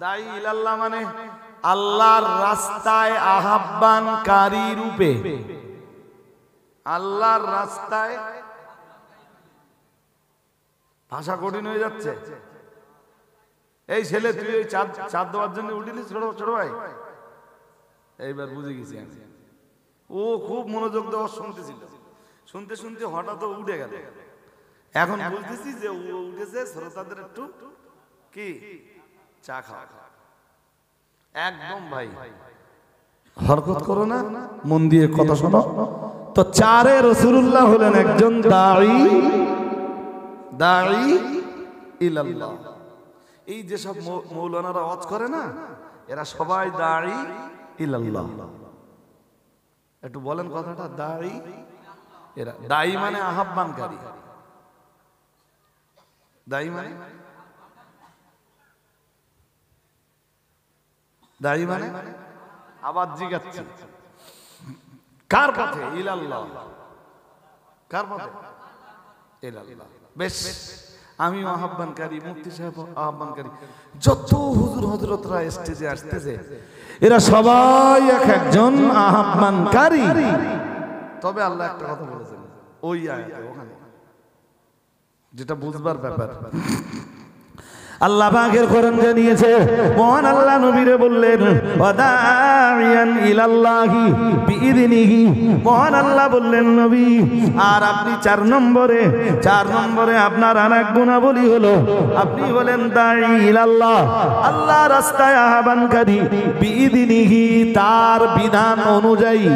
দাঈ ইলাল্লাহ মানে আল্লাহর রাস্তায় আহ্বানকারী রূপে। আল্লাহর রাস্তায় ভাষা কঠিন হয়ে যাচ্ছে। এই ছেলে তুই ওই চাঁদ দেওয়ার জন্য উঠিলিস ছোট ভাই, এইবার বুঝে গেছি আমি। ও খুব মনোযোগ দেওয়া শুনতেছিল, শুনতে শুনতে হঠাৎ উঠে গেল। এখন বুঝতেছি যে ও উঠেছে শ্রোতাদের একটু কি চা খাওয়া। একদম ভাই হরকত করো না, মন দিয়ে কথা শোনো। তো চারে রাসূলুল্লাহ হলেন একজন দাঈ ইলাল্লাহ। এই যেসব মৌলানারা ওয়াজ করে না, এরা সবাই দাঈ ইলাল্লাহ। একটু বলেন কথাটা, দাঈ। এরা দাঈ মানে আহ্বানকারী, দাঈ মানে দাঈ মানে আবার জিজ্ঞাসা কার পথে? ইলাল্লাহ। কার পথে? ইলাল্লাহ। বেশ, আমি আহ্বানকারী, মুফতি সাহেব আহ্বানকারী, যত হুজুর হযরতরা স্টেজে আসতেছে এরা সবাই এক একজন আহ্বানকারী। তবে আল্লাহ একটা কথা বলেছেন ওই আয়াতে, ওখানে যেটা বুঝবার ব্যাপার। আল্লাহ পাকের কোরআন জানিয়েছে, মহান আল্লাহ নবীরে বললেন ওয়াদাইয়ান ইলাল্লাহি বিইذনিহি। মহান আল্লাহ বললেন নবী, আর আপনি 4 নম্বরে আপনার আরেক গুণাবলী হলো আপনি হলেন দাঈ ইলাল্লাহ, আল্লাহ রাস্তায় আহ্বানকারী, বিইذনিহি তার বিধান অনুযায়ী,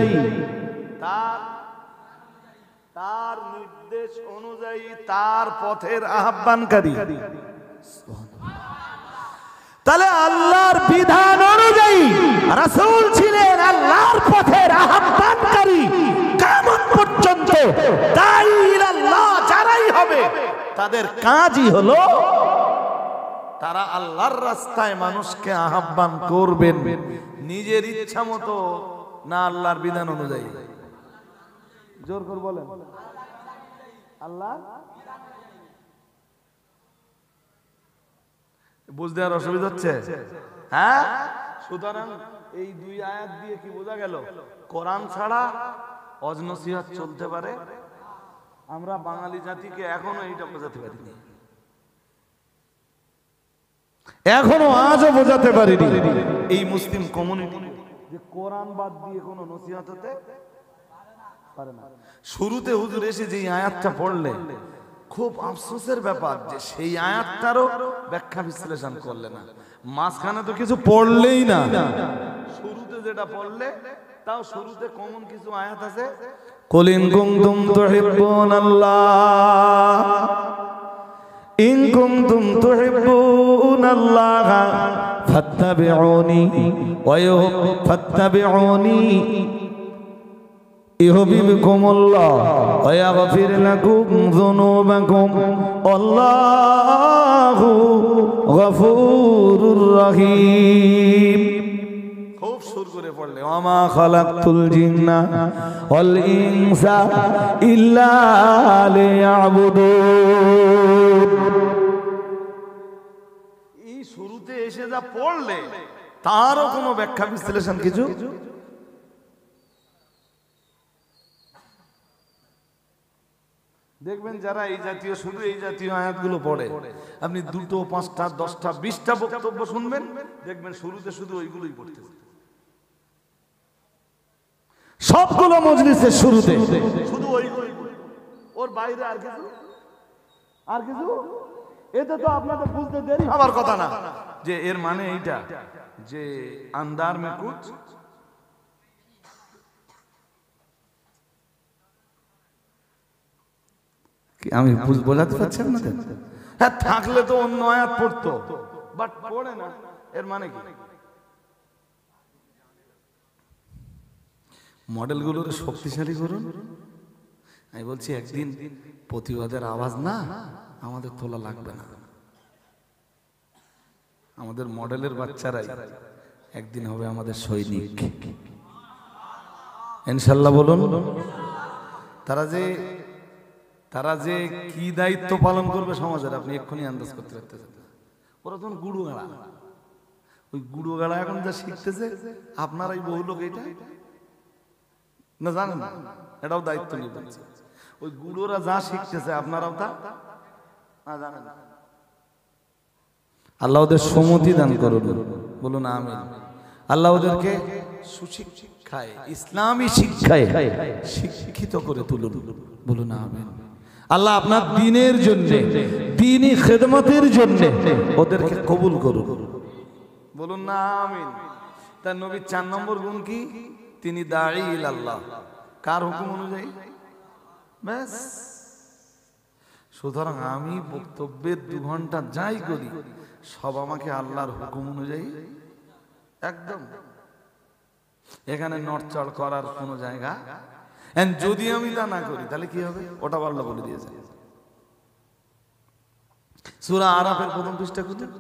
তার নির্দেশ অনুযায়ী, তার পথের আহ্বানকারী। তাহলে আল্লাহর বিধান অনুযায়ী রাসূল ছিলেন আল্লাহর পথের আহ্বানকারী। কিয়ামত পর্যন্ত দাঈ ইলাল্লাহ যারাই হবে তাদের কাজই হলো তারা আল্লাহর রাস্তায় মানুষকে আহ্বান করবেন, নিজের ইচ্ছা মতো না, আল্লাহর বিধান অনুযায়ী। জোর করে বলেন, আল্লাহ। বুঝতে আর অসুবিধা হচ্ছে? হ্যাঁ। সুতরাং এই 2 আয়াত দিয়ে কি বোঝা গেল? কোরআন ছাড়া ওয়াজ নসিহত চলতে পারে। আমরা বাঙালি জাতিকে এখনো এইটা বোঝাতে পারিনি, এখনো আজও বোঝাতে পারিনি এই মুসলিম কমিউনিটি যে কোরআন বাদ দিয়ে কোনো নসিহত হতে পারে না। শুরুতে হুজুর এসে যে আয়াতটা পড়লে খুব আফসোসের ব্যাপার যে সেই আয়াতটারও ব্যাখ্যা বিশ্লেষণ করলে না। মাঝখানে তো কিছু পড়লেই না, শুরুতে যেটা পড়লে তাও শুরুতে কমন কিছু আয়াত আছে। কুল ইন কুনতুম তুহিব্বুনাল্লাহ ফাত্তাবিউনি ইউহিব্বুকুমুল্লাহ ওয়া ইয়াগফির লাকুম যুনুবাকুম আল্লাহু গফুরুর রহিম। খুব সুর করে পড়লে ওয়ামা খালাকতুল জিন্না ওয়াল ইনসা ইল্লা লিয়াবুদুন। এই শুরুতে এসে যা পড়লে তারও কোনো ব্যাখ্যা বিশ্লেষণ কিছু দেখবেন যারা এই জাতীয় শুধু এই জাতীয় আয়াতগুলো পড়ে, আপনি 2টো 5টা 10টা 20টা বক্তব্য শুনবেন, দেখবেন শুরুতে শুধু ওইগুলোই পড়তেছে। সবগুলো মজলিসের শুরুতে শুধু ওইগুলোই, ওর বাইরে আর কিছু এতে তো আপনাদের বুঝতে দেরি হবার কথা না যে এর মানে এইটা যে আন্দার মে কুছ আমি বোঝাতে পারছি আপনাদের। হ্যাঁ, থাকলে তো অন্য আয়াত পড়তো, বাট পড়ে না। এর মানে কি? মডেলগুলোর শক্তিশালী করুন। আমি বলছি একদিন প্রতিবাদের আওয়াজ না আমাদের তোলা লাগবে না। আমাদের মডেলের বাচ্চারাই একদিন হবে আমাদের সৈনিক, ইনশাআল্লাহ। বলুন, তারা যে কি দায়িত্ব পালন করবে সমাজের, আপনি এক্ষুনি আন্দাজ করতে পারতেছেন। ওরা তখন গুড়ো গাড়া, ওই গুড়ো গাড়া এখন যা শিখতেছে, আপনারাই বহু লোক এটা না জানেন না, এটাও দায়িত্ব নিতে। ওই গুরুরা যা শিখতেছে আপনারাও তা জানেন না। আল্লাহ ওদের সুমতি দান করুন, বলুন আমিন। আল্লাহ ওদেরকে সুশিক্ষায়, ইসলামী শিক্ষায় শিক্ষিত করে তুলুন, বলুন আমিন। আল্লাহ আপনার দ্বীনের জন্য, দ্বীনি খেদমতের জন্য ওদেরকে কবুল করুন, বলুন না আমিন। তার নবীর 4 নম্বর গুণ কি? তিনি দাঈ ইলাল্লাহ। কার হুকুম অনুযায়ী? ব্যাস। সুতরাং আমি বক্তব্যের 2 ঘন্টা যাই করি সব আমাকে আল্লাহর হুকুম অনুযায়ী, একদম। এখানে নড়চড় করার কোনো জায়গা, যদি আমি তা না করি তাহলে কি হবে? ওটা আল্লাহ বলে দিয়েছে। সূরা আরাফের 1ম পৃষ্ঠা খুলুন।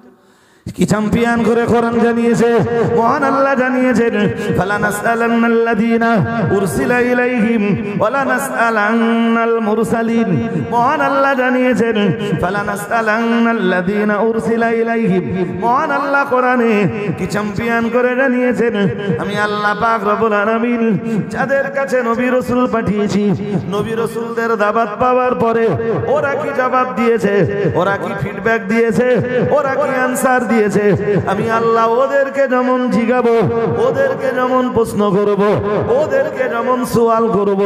কি চ্যাম্পিয়ন করে কোরআন জানিয়েছে, মহান আল্লাহ জানিয়েছেন, ফালা নাসআলান্নাল্লাযীনা উরসিলা ইলাইহিম ওয়ালা নাসআলান্নাল মুরসালিন। মহান আল্লাহ জানিয়েছেন, ফালা নাসআলান্নাল্লাযীনা উরসিলা ইলাইহিম। মহান আল্লাহ কোরআনে কি চ্যাম্পিয়ন করে জানিয়েছেন, আমি আল্লাহ পাক রব্বুল আলামিন যাদের কাছে নবী রাসূল পাঠিয়েছি, নবী রাসূলদের দাওয়াত পাওয়ার পরে ওরা কি জবাব দিয়েছে, ওরা কি ফিডব্যাক দিয়েছে, ওরা কি আনসার দিয়েছে, আমি আল্লাহ ওদেরকে যেমন জিগাবো, ওদেরকে যেমন প্রশ্ন করব, ওদেরকে যেমন সওয়াল করব,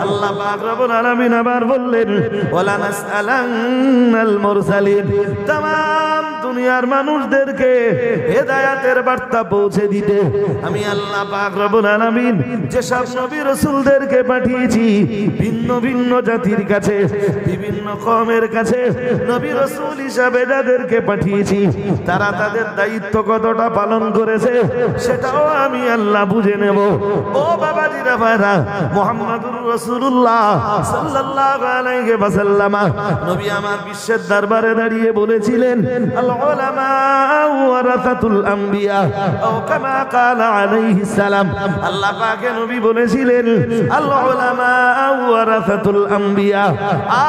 আল্লাহ পাক রব্বুল আলামিন আবার বললেন, ওয়ালা নাসআলান্নাল মুরসালিন। तमाम দুনিয়ার মানুষদেরকে হেদায়েতের বার্তা পৌঁছে দিতে আমি আল্লাহ পাক রব্বুল আলামিন যেসব নবী রাসূলদেরকে পাঠিয়েছি, ভিন্ন ভিন্ন জাতির কাছে, বিভিন্ন কওমের কাছে নবী রাসূল হিসাবে যাদেরকে পাঠিয়েছি, তারা তাদের দায়িত্ব কতটা পালন করেছে সেটাও আমি আল্লাহ বুঝে নেব। ও বাবাজিরা ভাইরা, মুহাম্মদুর রাসূলুল্লাহ সাল্লাল্লাহু আলাইহি ওয়াসাল্লাম নবী আমার বিশ্বের দরবারে দাঁড়িয়ে বলেছিলেন, আল উলামা ওয়ারাসাতুল আম্বিয়া, ও কামা ক্বালা আলাইহিস সালাম। আল্লাহ পাকে নবী বলেছিলেন, আল উলামা ওয়ারাসাতুল আম্বিয়া,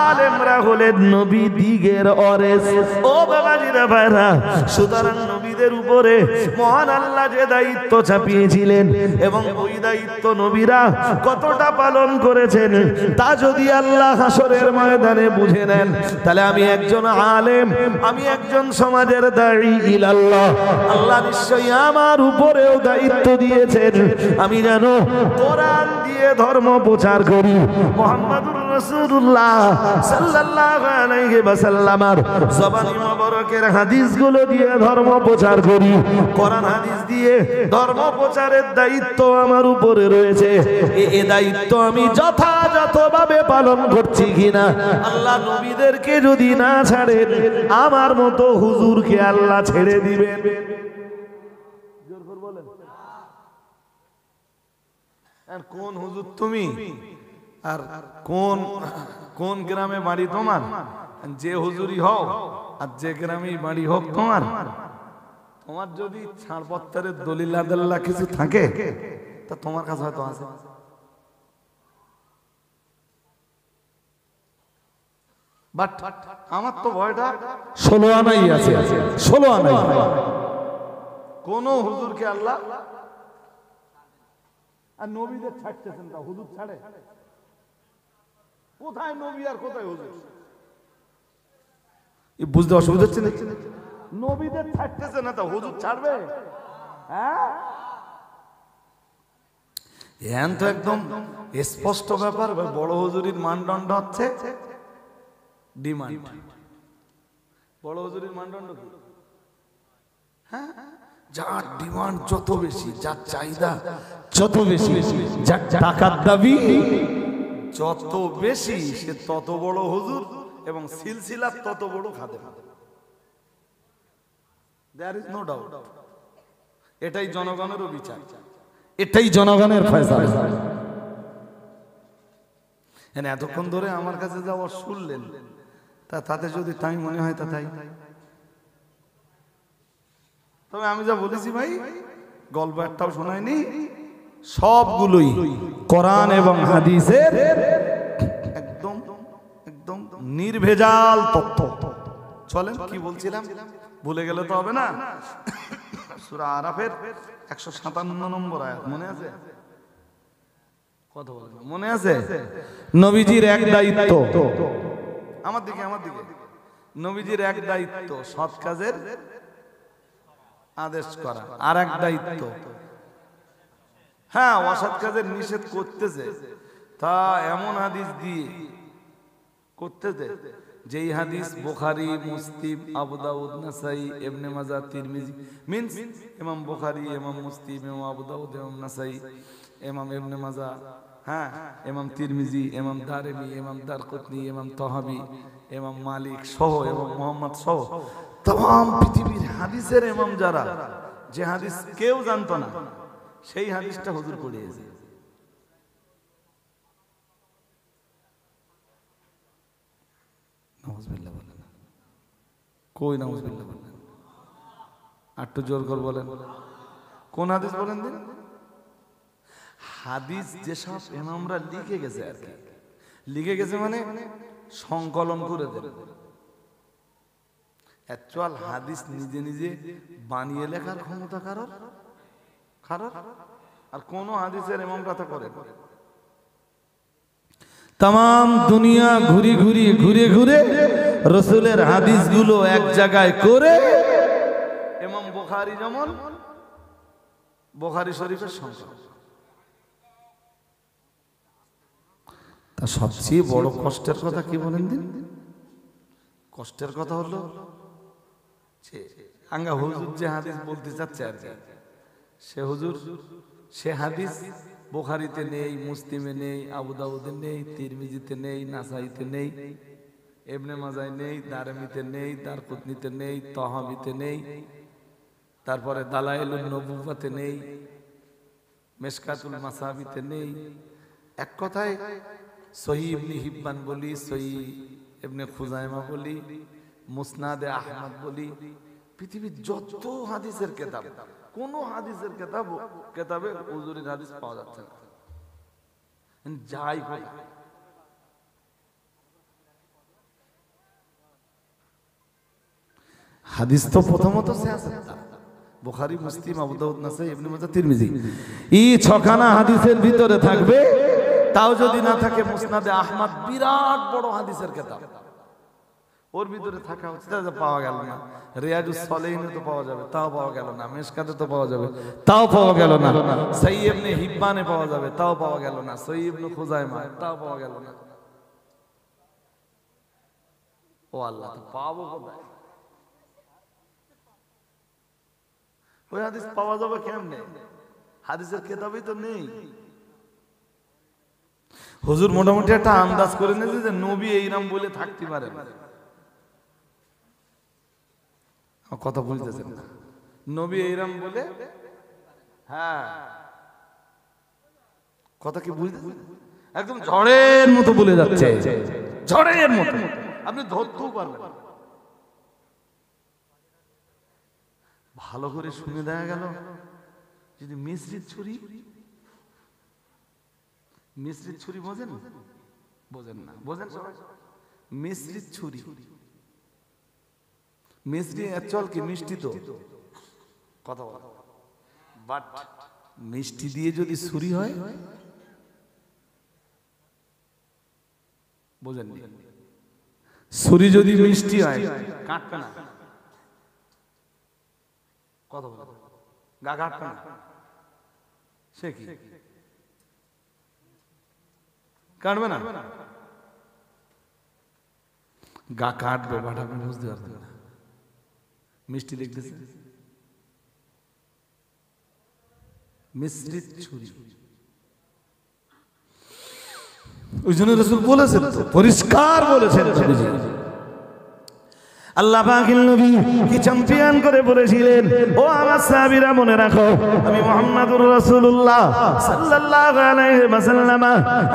আলেমরা হলেন নবী দিগের ওয়ারিস। ও বাবাজিরা ভাইরা, সুতরাং নবীদের উপরে মহান আল্লাহ যে দায়িত্ব চাপিয়েছিলেন এবং ওই দায়িত্ব নবীরা কতটা পালন করেছেন তা যদি আল্লাহ হাসরের ময়দানে বুঝে নেন, তাহলে আমি একজন আলেম, আমি একজন সমাজের দাঈ ইলাল্লাহ, আল্লাহ নিশ্চয়ই আমার উপরেও দায়িত্ব দিয়েছেন আমি যেন কোরআন দিয়ে ধর্ম প্রচার করি, মুহাম্মদুর রাসূলুল্লাহ সাল্লাল্লাহু আলাইহি ওয়াসাল্লামের জবানি মোবারকের হাদিসগুলো দিয়ে ধর্ম প্রচার করি। কোরআন হাদিস দিয়ে ধর্ম প্রচারের দায়িত্ব আমার উপরে রয়েছে। এই দায়িত্ব আমি যথাযথভাবে পালন করছি কিনা, আল্লাহ নবীদেরকে যদি না ছাড়েন আমার মতো হুজুরকে আল্লাহ ছেড়ে দিবেন। জোর করে বলেন, আর কোন হুজুর তুমি, আর কোন কোন গ্রামে বাড়ি তোমার, যে হুজুরি হও আর যে গ্রামেই বাড়ি হোক তোমার, তোমার যদি ছাড়পত্রের দলিল আদাল্লাহ কিছু থাকে তা তোমার কাছে হয়তো আছে। বাট আমার তো ভয়টা 16 আনাই আছে, 16 আনাই। কোন হুজুরকে আল্লাহ আর নবীদের ছাড়তেছেন না, হুজুর ছাড়ে কোথায় নবী আর কোথায় হুজুর? বুঝতে অসুবিধা হচ্ছে না? নবীদের ছাড়তেছে না তো হুজুর ছাড়বে? হ্যাঁ, এন তো একদম স্পষ্ট ব্যাপার। বড় হুজুরির মানদণ্ড হচ্ছে ডিমান্ড। বড় হুজুরির মানদণ্ড কি? হ্যাঁ, যার ডিমান্ড যত বেশি, যার চাহিদা যত বেশি, যার টাকার দাবি যত বেশি, সে তত বড় হুজুর এবং সিলসিলা তত বড় খাদেম। There is no doubt. এটাই জনগণেরও বিচার, এটাই জনগণের ফয়সালা। এতক্ষণ ধরে আমার কাছে যাওয়া শুনলেন, তাতে যদি তাই মনে হয় তা তাই। তবে আমি যা বলেছি ভাই, গল্প একটাও শোনায়নি, সবগুলোই কোরআন এবং হাদিসের একদম একদম নির্ভেজাল তথ্য। চলেন কি বলছিলাম, ভুলে গেলে তো হবে না। সূরা আরাফের 157 নম্বর আয়াত মনে আছে? কথা বলেন মনে আছে? নবীজির এক দায়িত্ব, আমার দিকে নবীজির এক দায়িত্ব সৎ কাজের আদেশ করা, আর এক দায়িত্ব হ্যাঁ অসৎ কাজের নিষেধ করতেছে, তা এমন হাদিস দিয়ে করতেছে যেই হাদিস বুখারী, মুসলিম, আবু দাউদ, নাসাই, ইবনে মাজাহ, তিরমিজি, মিনস ইমাম বুখারী, ইমাম মুসলিম, ইমাম আবু দাউদ, ইমাম নাসাই, ইমাম ইবনে মাজাহ, হ্যাঁ ইমাম তিরমিজি, ইমাম দারিমি, ইমাম দারকুতনি, ইমাম তাহাবি, ইমাম মালিক সহ এবং মুহাম্মদ সহ तमाम পৃথিবীর হাদিসের ইমাম যারা, যে হাদিস কেউ জানতো না সেই হাদিসটা হুজুর পড়িয়েছে। নাউজুবিল্লাহ বলেন, কই নাউজুবিল্লাহ বলেন, একটু জোর করে বলেন কোন হাদিস বলেন দিন। হাদিস যেসব ইমামরা লিখে গেছে আর কি, লিখে গেছে মানে সংকলন করে দেন। অ্যাকচুয়াল হাদিস নিজে নিজে বানিয়ে লেখার ক্ষমতা কারোর আর কোন হাদিসের ইমামরা তা করে। तमाम দুনিয়া ঘুরে ঘুরে রাসূলের হাদিসগুলো এক জায়গায় করে ইমাম বুখারী যেমন বুখারী শরীফের সংকলন। তা সবচেয়ে বড় কষ্টের কথা কি বলেন দিন? কষ্টের কথা হলো যে আঙ্গা হুজুর যে হাদিস বলতে চাচ্ছে আর কি, সে হুজুর সে হাদিস বুখারীতে নেই, মুসলিমে নেই, আবু দাউদে নেই, তিরমিজিতে নেই, নাসাইতে নেই, ইবনে মাজাহ নেই, দারমিতে নেই, দারকুতনিতে নেই, তাহাবিতে নেই, তারপরে দালাইলুন নবুওয়াতে নেই, মিশকাতুল মাসাবিতে নেই। এক কথায় সহিহ ইবনে হিব্বান বলি, সহিহ ইবনে খুজাইমা বলি, মুসনাদে আহমদ বলি, পৃথিবীর যত হাদিসের কিতাব, কোন হাদিসের কিতাবে হুজুরের হাদিস পাওয়া যাচ্ছে না। যাই হোক হাদিস তো প্রথমত বুখারী, মুসলিম, আবু দাউদ, নাসাই, ইবনে মাজাহ, তিরমিজি, এই ছখানা হাদিসের ভিতরে থাকবে। তাও যদি না থাকে মুসনাদে আহমদ, বিরাট বড় হাদিসের কিতাব, ওর ভিতরে থাকা উচিত, পাওয়া গেল না। রিয়াজুস সালিহিনে তো পাওয়া যাবে, তাও পাওয়া গেল না। মিশকাতে তো পাওয়া যাবে, তাও পাওয়া গেল না। সহিহ ইবনে হিব্বানে পাওয়া যাবে, তাও পাওয়া গেল না। সহিহ ইবনে খুজাইমা, তাও পাওয়া গেল না। ও আল্লাহ, তো পাবো কোথায়? ওই হাদিস পাওয়া যাবে কেমনে? হাদিসের কিতাবেই তো নেই। হুজুর মোটামুটি একটা আন্দাজ করে নিয়েছে যে নবী এইরাম বলে থাকতে পারে। কথা বুঝতেছেন না? নবী এইরাম বলে, হ্যাঁ কথা কি বুঝতেছেন? একদম ঝড়ের মতো বলে যাচ্ছে, ঝড়ের মতো, আপনি ধরতেও পারবেন। ভালো করে শুনে দেখা গেল যদি মিশ্রিত ছুরি, মিশ্রিত ছুরি বোঝেন? বোঝেন না? বোঝেন সবাই? মিশ্রিত ছুরি, মিষ্টি অ্যাকচুয়াল কি মিষ্টি তো কথা বল, বাট মিষ্টি দিয়ে যদি ছুরি হয়, বোঝেন? ছুরি যদি মিষ্টি হয় কাটবে না, কথা বল, গা কাটবে না, সে কি কাটবে না? গা কাটবে, বাট আপনি বুঝতে পারবেন না। মিষ্টি দেখতেছে, মিশ্রিত ছুরি। ওই জন্য রাসূল বলেছেন, পরিষ্কার বলেছেন, আল্লাহ পাকের নবী কি চ্যাম্পিয়ন করে বলেছিলেন, ও আমার সাহাবীরা মনে রাখো, আমি মুহাম্মাদুর রাসূলুল্লাহ সাল্লাল্লাহু আলাইহি ওয়াসাল্লাম,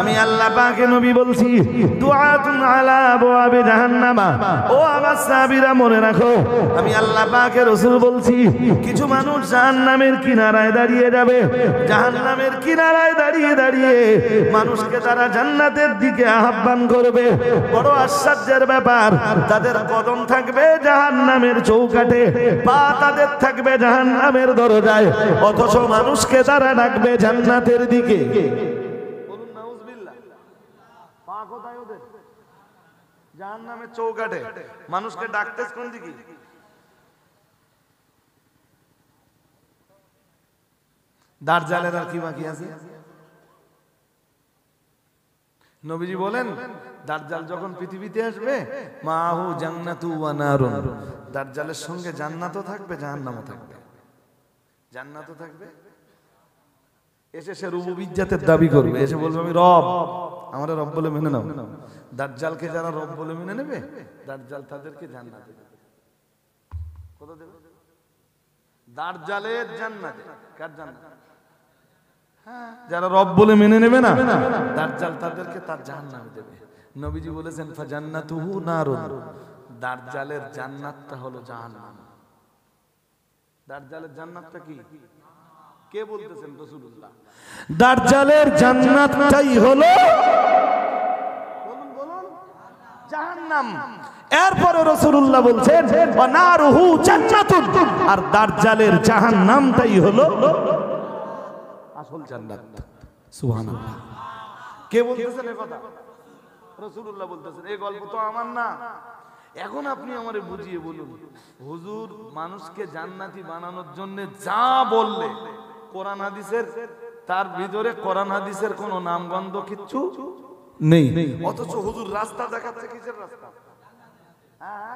আমি আল্লাহ পাকের নবী বলছি, দুআতুন আলা আবওয়াবি জাহান্নাম, ও আমার সাহাবীরা মনে রাখো, আমি আল্লাহ পাকের রাসূল বলছি, কিছু মানুষ জাহান্নামের কিনারায় দাঁড়িয়ে যাবে, জাহান্নামের কিনারায় দাঁড়িয়ে দাঁড়িয়ে মানুষকে তারা জান্নাতের দিকে আহ্বান করবে। বড় আশ্চর্যের ব্যাপার, তাদের কদম থাকবে জাহান্নামের চৌকাঠে, পা তাদের থাকবে জাহান্নামের দরজায়, অথচ মানুষকে তারা ডাকবে জান্নাতের দিকে। বলুন জাহান্নামের চৌকাঠে মানুষকে ডাকতেছ কোন দিকে? দাজ্জালের আর কি বাকি আছে? নবীজি বলেন দাজ্জাল যখন পৃথিবীতে আসবে মাহু জান্নাতু ওয়া নারুন, দাজ্জালের সঙ্গে জান্নাতও থাকবে জাহান্নামও থাকবে। জান্নাতও থাকবে, এসে সে রুবুবিয়্যাতের দাবি করবে, এসে বলবে আমি রব, আমারে রব বলে মেনে নাও। দাজ্জালকে যারা রব বলে মেনে নেবে দাজ্জাল তাদেরকে জান্নাতে দেবে। কত দেবে? দাজ্জালের জান্নাতে। কার জান্নাত? যারা রব বলে মেনে নেবে না দাজ্জাল তাদেরকে তার জাহান্নামে দেবে। নবীজি বলেছেন ফাজান্নাতুহু নারুন, দাজ্জালের জান্নাতটা হলো জাহান্নাম। দাজ্জালের জান্নাতটা কি? কে বলতেছেন? রাসূলুল্লাহ। দাজ্জালের জান্নাতটাই হলো বলুন বলুন জাহান্নাম। এরপরে রাসূলুল্লাহ বলছেন ওয়া নারুহু জান্নাতুন, আর দাজ্জালের জাহান্নামটাই হলো আসল জান্নাত। সুবহানাল্লাহ। কে বলতেছেন এই কথা? রাসূলুল্লাহ বলতেছেন। এই গল্প তো আমার না। এখন আপনি আমারে বুঝিয়ে বলুন, হুজুর মানুষকে জান্নাতি বানানোর জন্য যা বললে কোরআন হাদিসের, তার ভিতরে কোরআন হাদিসের কোনো নামগন্ধ কিচ্ছু নেই, অথচ হুজুর রাস্তা দেখাচ্ছে। কিসের রাস্তা? হ্যাঁ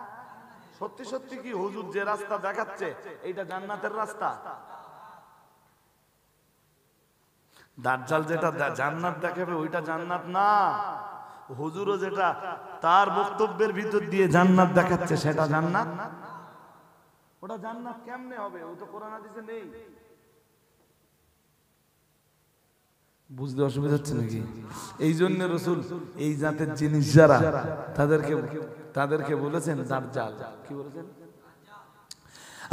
সত্যি সত্যি কি হুজুর যে রাস্তা দেখাচ্ছে এইটা জান্নাতের রাস্তা? দাজ্জাল যেটা জান্নাত দেখাবে ওইটা জান্নাত না। হুজুরও যেটা তার বক্তব্যের ভিতর দিয়ে জান্নাত দেখাচ্ছে সেটা জান্নাত। ওটা জান্নাত কেমনে হবে? ও তো কোরআন হাদিসে নেই। বুঝতে অসুবিধা হচ্ছে নাকি? এই জন্য রাসূল এই জাতের জিনিস যারা তাদেরকে বলেছেন দাজ্জাল। কি বলেছেন?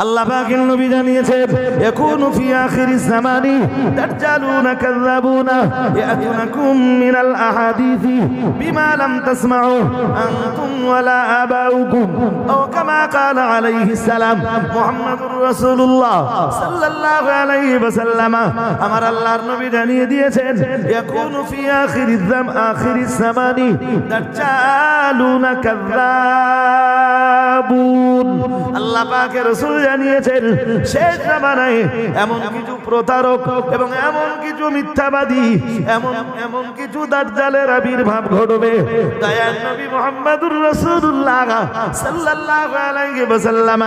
আল্লাহ পাকের নবী জানিয়েছেন ইয়াকুনু ফি আখিরিজ জামানি দাজ্জালুনা কাযাবুনা ইয়াতুনাকুম মিনাল আহাদিসি বিমা লাম তাসমাউ আনতুম ওয়ালা আবাউকুম আও কামা ক্বালা আলাইহিস সালাম মুহাম্মাদুর রাসূলুল্লাহ সাল্লাল্লাহু আলাইহি ওয়াসাল্লাম। আমার আল্লাহর নবী জানিয়ে দিয়েছেন ইয়াকুনু ফি আখিরিজ জামানি দাজ্জালুনা কাযাবুন। আল্লাহ পাকের রাসূল জানিয়েছেন শেষ জামানায় এমন কিছু প্রতারক এবং এমন কিছু মিথ্যাবাদী, এমন কিছু দাজ্জালের আবির্ভাব ঘটবে। দয়ার নবী মুহাম্মদুর রাসূলুল্লাহ সাল্লাল্লাহু আলাইহি ওয়াসাল্লাম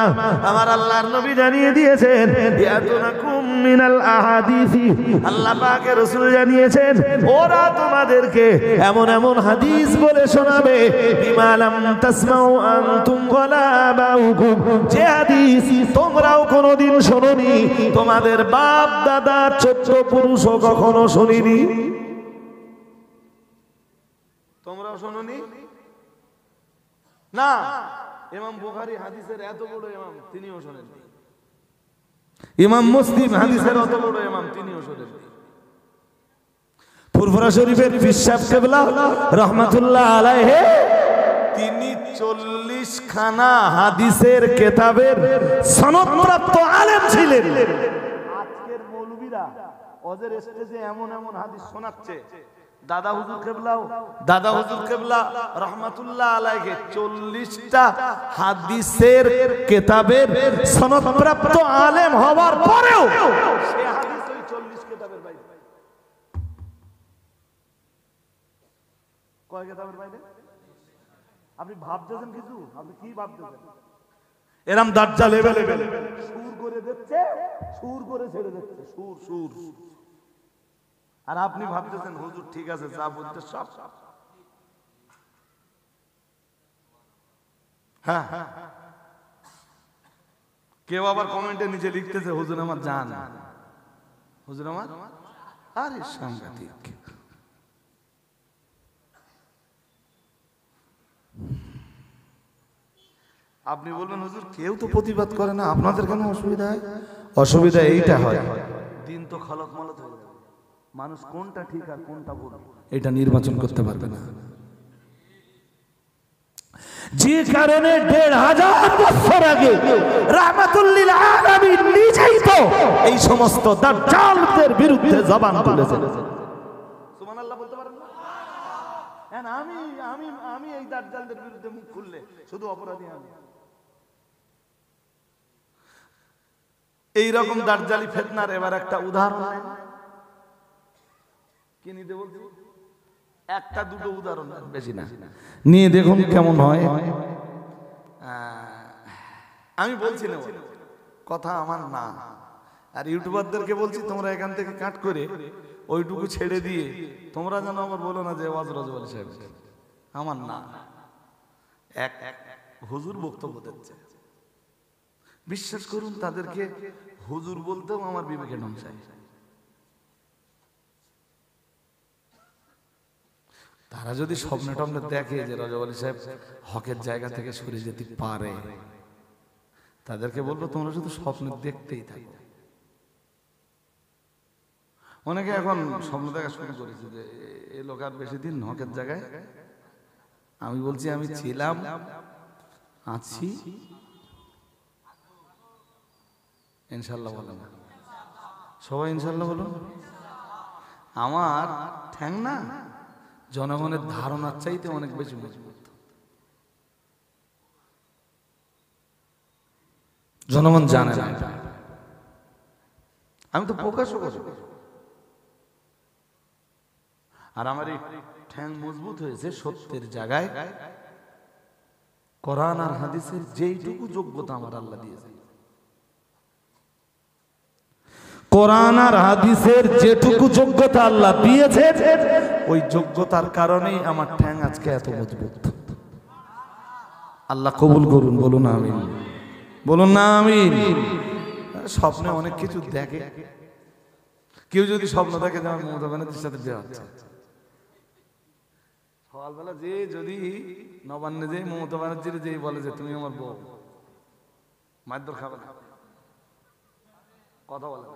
আমার আল্লাহর নবী জানিয়ে দিয়েছেন ইয়াতুনাকুম মিনাল আহাদিসি। আল্লাহ পাকের রাসূল জানিয়েছেন ওরা তোমাদেরকে এমন এমন হাদিস বলে শোনাবে বিমা লাম তাসমাউ আনতুম ওয়ালা আবাউকুম, যে হাদিস তোমরাও কোনোদিন শোনোনি, তোমাদের বাপ দাদা চোদ্দ পুরুষও কখনো শুনিনি। তোমরাও শোনোনি না। ইমাম বুখারী হাদিসের এত বড় ইমাম, তিনিও শোনেননি। ইমাম মুসলিম হাদিসের এত বড় ইমাম, তিনিও শোনেননি। ফুরফুরা শরীফের পীর সাহেব কিবলা রাহমাতুল্লাহ আলাইহি তিনি 40 খানা হাদিসের কিতাবের সনদপ্রাপ্ত আলেম ছিলেন। আজকের মৌলবীরা ওদের স্টেজে এমন এমন হাদিস শোনাচ্ছে, দাদা হুজুর কিবলা রাহমাতুল্লাহ আলাইহি 40টা হাদিসের কিতাবের সনদপ্রাপ্ত আলেম হওয়ার পরেও সে হাদিস ওই 40 কিতাবের বাইরে। কয় কিতাবের বাইরে? আপনি ভাবতেছেন কিছু? আপনি কি ভাবতেছেন? এরম দাজ্জাল এভেলেবেল সুর করে দিচ্ছে, সুর করে ছেড়ে দিচ্ছে, সুর। আর আপনি ভাবতেছেন হুজুর ঠিক আছে যা বলতে সব। হ্যাঁ, কেউ আবার কমেন্টে নিচে লিখতেছে হুজুর আমার জান, হুজুর আমার। আরে সাংঘাতিক। আপনি বলবেন হুজুর কেউ তো প্রতিবাদ করে না, আপনাদের কেন অসুবিধা হয়? অসুবিধা এইটা হয়, দিন তো খলক মলত হয়ে যাবে, মানুষ কোনটা ঠিক আর কোনটা ভুল এটা নির্বাচন করতে পারবে না। যে কারণে ১৫০০ বছর আগে রাহমাতুল লিল আলামিন নিজেই তো এই সমস্ত দাজ্জালদের বিরুদ্ধে জবান তুলেছেন। সুবহানাল্লাহ বলতে পারেন না? আমি আমি আমি এই দাজ্জালদের বিরুদ্ধে মুখ খুললে শুধু অপরাধী আমি। এইরকম দাজ্জালি ফিতনার এবার একটা উদাহরণ কি নিতে বলছি, একটা দুটো উদাহরণ, বেশি না, নিয়ে দেখুন কেমন হয়। আমি বলছি না, কথা আমার না, আর ইউটিউবারদেরকে বলছি তোমরা এখান থেকে কাট করে ওইটুকু ছেড়ে দিয়ে তোমরা যেন আবার বলো না যে ওয়াজ রাজওয়ালি সাহেব, আমার না। এক হুজুর বক্তব্য দিচ্ছে, বিশ্বাস করুন তাদেরকে হুজুর বলতেও আমার বিবেকে ধ্বংসায়। তারা যদি স্বপ্নে টপ্নে দেখে যে রাজওয়ালি সাহেব হকের জায়গা থেকে সরে যেতে পারে, তাদেরকে বলবো তোমরা শুধু স্বপ্ন দেখতেই থাকো। অনেকে এখন স্বপ্ন দেখা শুরু করেছে যে এই লোক আর বেশি দিন হকের জায়গায়। আমি বলছি আমি ছিলাম, আছি, ইনশাল্লাহ বলেন, সবাই ইনশাল্লাহ বলুন। আমার ঠ্যাং না জনগণের ধারণার চাইতে অনেক বেশি মজবুত। জনগণ জানে না, আমি তো প্রকাশও করি। আর আমার এই ঠ্যাং মজবুত হয়েছে সত্যের জায়গায় কোরআন আর হাদিসের যেইটুকু যোগ্যতা আমার আল্লাহ দিয়েছে। কোরআন আর হাদিসের যেটুকু যোগ্যতা আল্লাহ দিয়েছে, ওই যোগ্যতার কারণেই আমার ঠ্যাং আজকে এত মজবুত। আল্লাহ কবুল করুন, বলুন আমিন, বলুন না আমিন। স্বপ্নে অনেক কিছু দেখে, কেউ যদি স্বপ্ন দেখে যে আমার মমতা ব্যানার্জির সাথে বিয়ে হচ্ছে, সকালবেলা যে যদি নবান্নে যে মমতা ব্যানার্জির যে বলে যে তুমি আমার বউ, মারধর খাবে না, কথা বলে,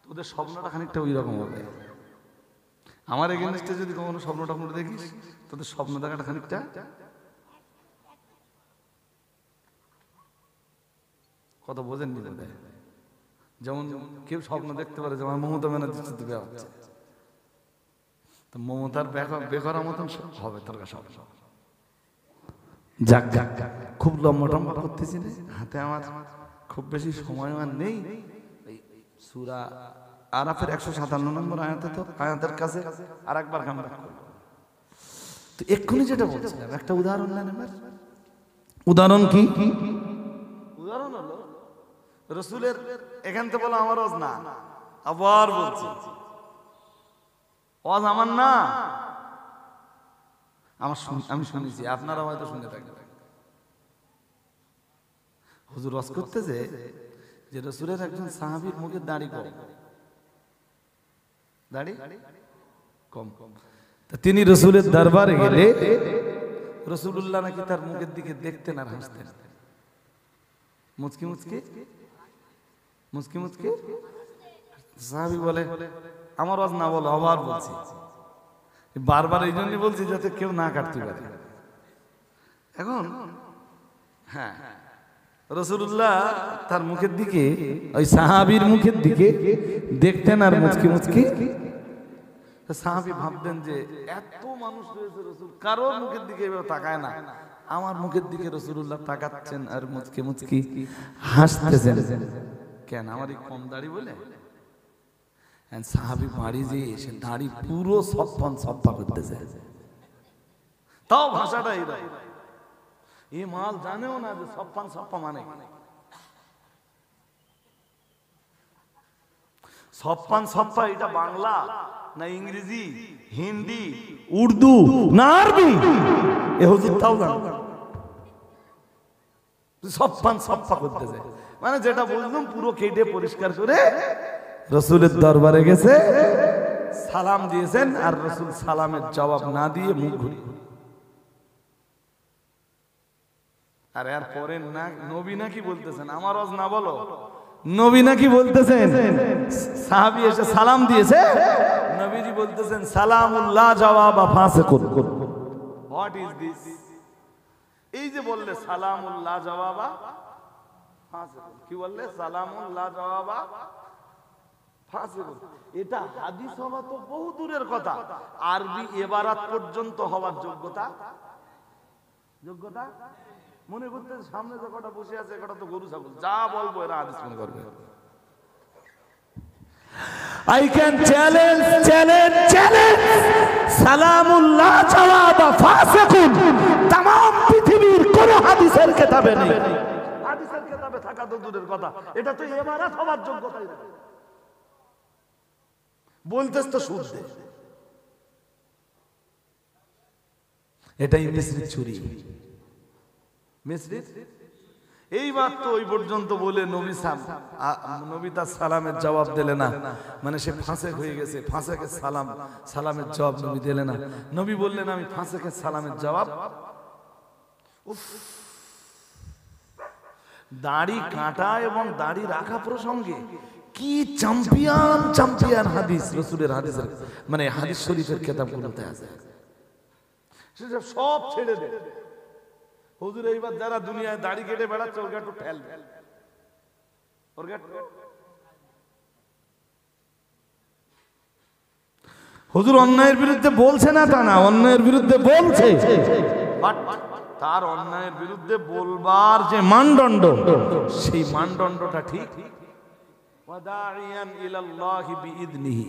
তোদের স্বপ্নটা খানিকটা ওই রকম হবে। আমার এগেনস্টে যদি কখনো স্বপ্ন টপ্ন দেখিস, তোদের স্বপ্ন দেখাটা খানিকটা কথা বোঝেন নি। যেমন কেউ স্বপ্ন দেখতে পারে যে আমার মমতা ব্যানার্জির সাথে বিয়ে হচ্ছে, তো মমতার বেকরার মতন হবে তোর কাছে। যাক যাক, খুব লম্বা টম্বা করতেছি না, হাতে আমার খুব বেশি সময় আর নেই। সূরা আরাফের 157 নম্বর আয়াতে, তো আয়াতের কাছে আরেকবার আমরা করব। তো এক্ষুনি যেটা বলছিলাম, একটা উদাহরণ নেন এবার। উদাহরণ কি? উদাহরণ হলো রাসূলের এখান থেকে বলা আমার ওয়াজ না, আবার বলছি ওয়াজ আমার না, আমি শুনেছি, আপনারা হয়তো শুনে থাকবেন। হুজুর ওয়াজ করতেছে যে রাসূলের একজন সাহাবীর মুখে দাড়ি কম, দাড়ি কম। তিনি রাসূলের দরবারে গেলে রাসূলুল্লাহ নাকি তার মুখের দিকে দেখতেন আর হাসতেন, মুচকি মুচকি মুচকি মুচকি। সাহাবী বলে আমার ওয়াজ না বলো, আবার বলছি, বারবার এই জন্যই বলছি যাতে কেউ না কাটতে পারে। এখন হ্যাঁ, রাসূলুল্লাহ তার মুখের দিকে, ওই সাহাবীর মুখের দিকে দেখতেন আর মুচকি মুচকি। সাহাবী ভাবতেন যে এত মানুষ রয়েছে, রাসূল কারোর মুখের দিকে এভাবে তাকায় না, আমার মুখের দিকে রাসূলুল্লাহ তাকাচ্ছেন আর মুচকি মুচকি হাসতেছেন কেন, আমার এই কম দাড়ি বলে? সাহাবী বাড়ি যে এসে দাড়ি পুরো সপ্পান সপ্পা করতেছে, তাও ভাষাটা এরকম। এই মাল জানেও না যে সপ্পান সপ্পা মানে সপ্পান সপ্পা এটা বাংলা না ইংরেজি, হিন্দি, উর্দু না আরবি, এ হুজুর তাও জানে। সপ্পান সপ্পা করতেছে মানে যেটা বললাম পুরো কেটে পরিষ্কার করে রাসূলের দরবারে গেছে, সালাম দিয়েছেন, আর রাসূল সালামের জবাব না দিয়ে মুখ ঘুরিয়ে। আর এর পরে না নবী নাকি বলতেছেন আমার ওয়াজ না বলো, নবী নাকি বলতেছেন সাহাবী এসে সালাম দিয়েছে, নবীজি বলতেছেন সালামুল্লাহ জওয়াবা ফাসিকুন। What is this? এই যে বললে সালামুল্লাহ জওয়াবা ফাসিকুন, কি বললে? সালামুল্লাহ জওয়াবা ফাসিকুন। এটা হাদিস হওয়া তো বহু দূরের কথা, আরবি এবারাত পর্যন্ত হওয়ার যোগ্যতা মনে করতে সামনে যে কটা বসে আছে কটা তো গরু ছাগল, যা বলবো এরা হাদিস মনে করবে। I can challenge সালামুল্লাহ জওয়াব ফাসিকুন तमाम পৃথিবীর কোন হাদিসের কিতাবে নেই। হাদিসের কিতাবে থাকা তো দূরের কথা, এটা তো ইবারত হওয়ার যোগ্যতাই না। বলতেছ তো শুদ্ধ, এটাই মিসরি চুরি। মিসরি এইবার তো ওই পর্যন্ত বলে নবী তার সালামের জবাব দিলে না, মানে সে ফাঁসেক হয়ে গেছে। ফাঁসেকে সালামের জবাব নবী দিলে না। নবী বললেন আমি ফাঁসেকে সালামের জবাব। দাড়ি কাটা এবং দাড়ি রাখা প্রসঙ্গে কি চ্যাম্পিয়ন হাদিস, রাসূলের হাদিসের মানে হাদিস শরীফের কিতাবগুলোতে আছে। সেসব সব ছেড়ে দে। হুজুর এইবার যারা দুনিয়ায় দাড়ি কেটে বেড়াচ্ছে ওর একটু ঠেল, হুজুর অন্যায়ের বিরুদ্ধে বলছে না তা না, অন্যায়ের বিরুদ্ধে বলছে, বাট তার অন্যায়ের বিরুদ্ধে বলবার যে মানদণ্ড, সেই মানদণ্ডটা ঠিক। ওয়াদাইয়ান ইলাল্লাহি বিইذনিহি,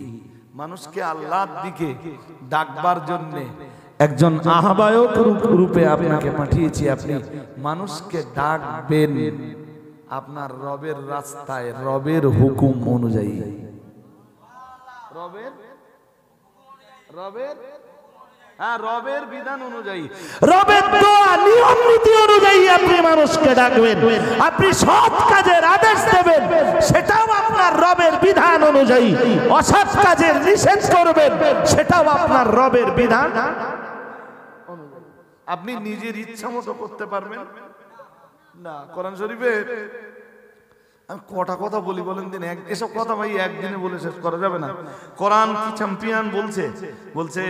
মানুষকে আল্লাহর দিকে ডাকবার জন্য একজন আহ্বায়ক রূপে আপনাকে পাঠিয়েছি। আপনি মানুষকে ডাকবেন আপনার রবের রাস্তায়, রবের হুকুম অনুযায়ী, রবের বিধান অনুযায়ী, রবের দোয়া নিয়ম নীতি অনুযায়ী আপনি মানুষকে ডাকবেন। আপনি সৎ কাজের আদেশ দেবেন, সেটাও আপনার রবের বিধান অনুযায়ী। অসৎ কাজের নিষেধ করবেন, সেটাও আপনার রবের বিধান। আপনি নিজের ইচ্ছা মতো করতে পারবেন না। কোরআন শরীফে আমি কটা কথা বলি বলেন দিন, এসব কথা ভাই একদিনে বলে শেষ করা যাবে না। কোরআন কি চ্যাম্পিয়ন বলছে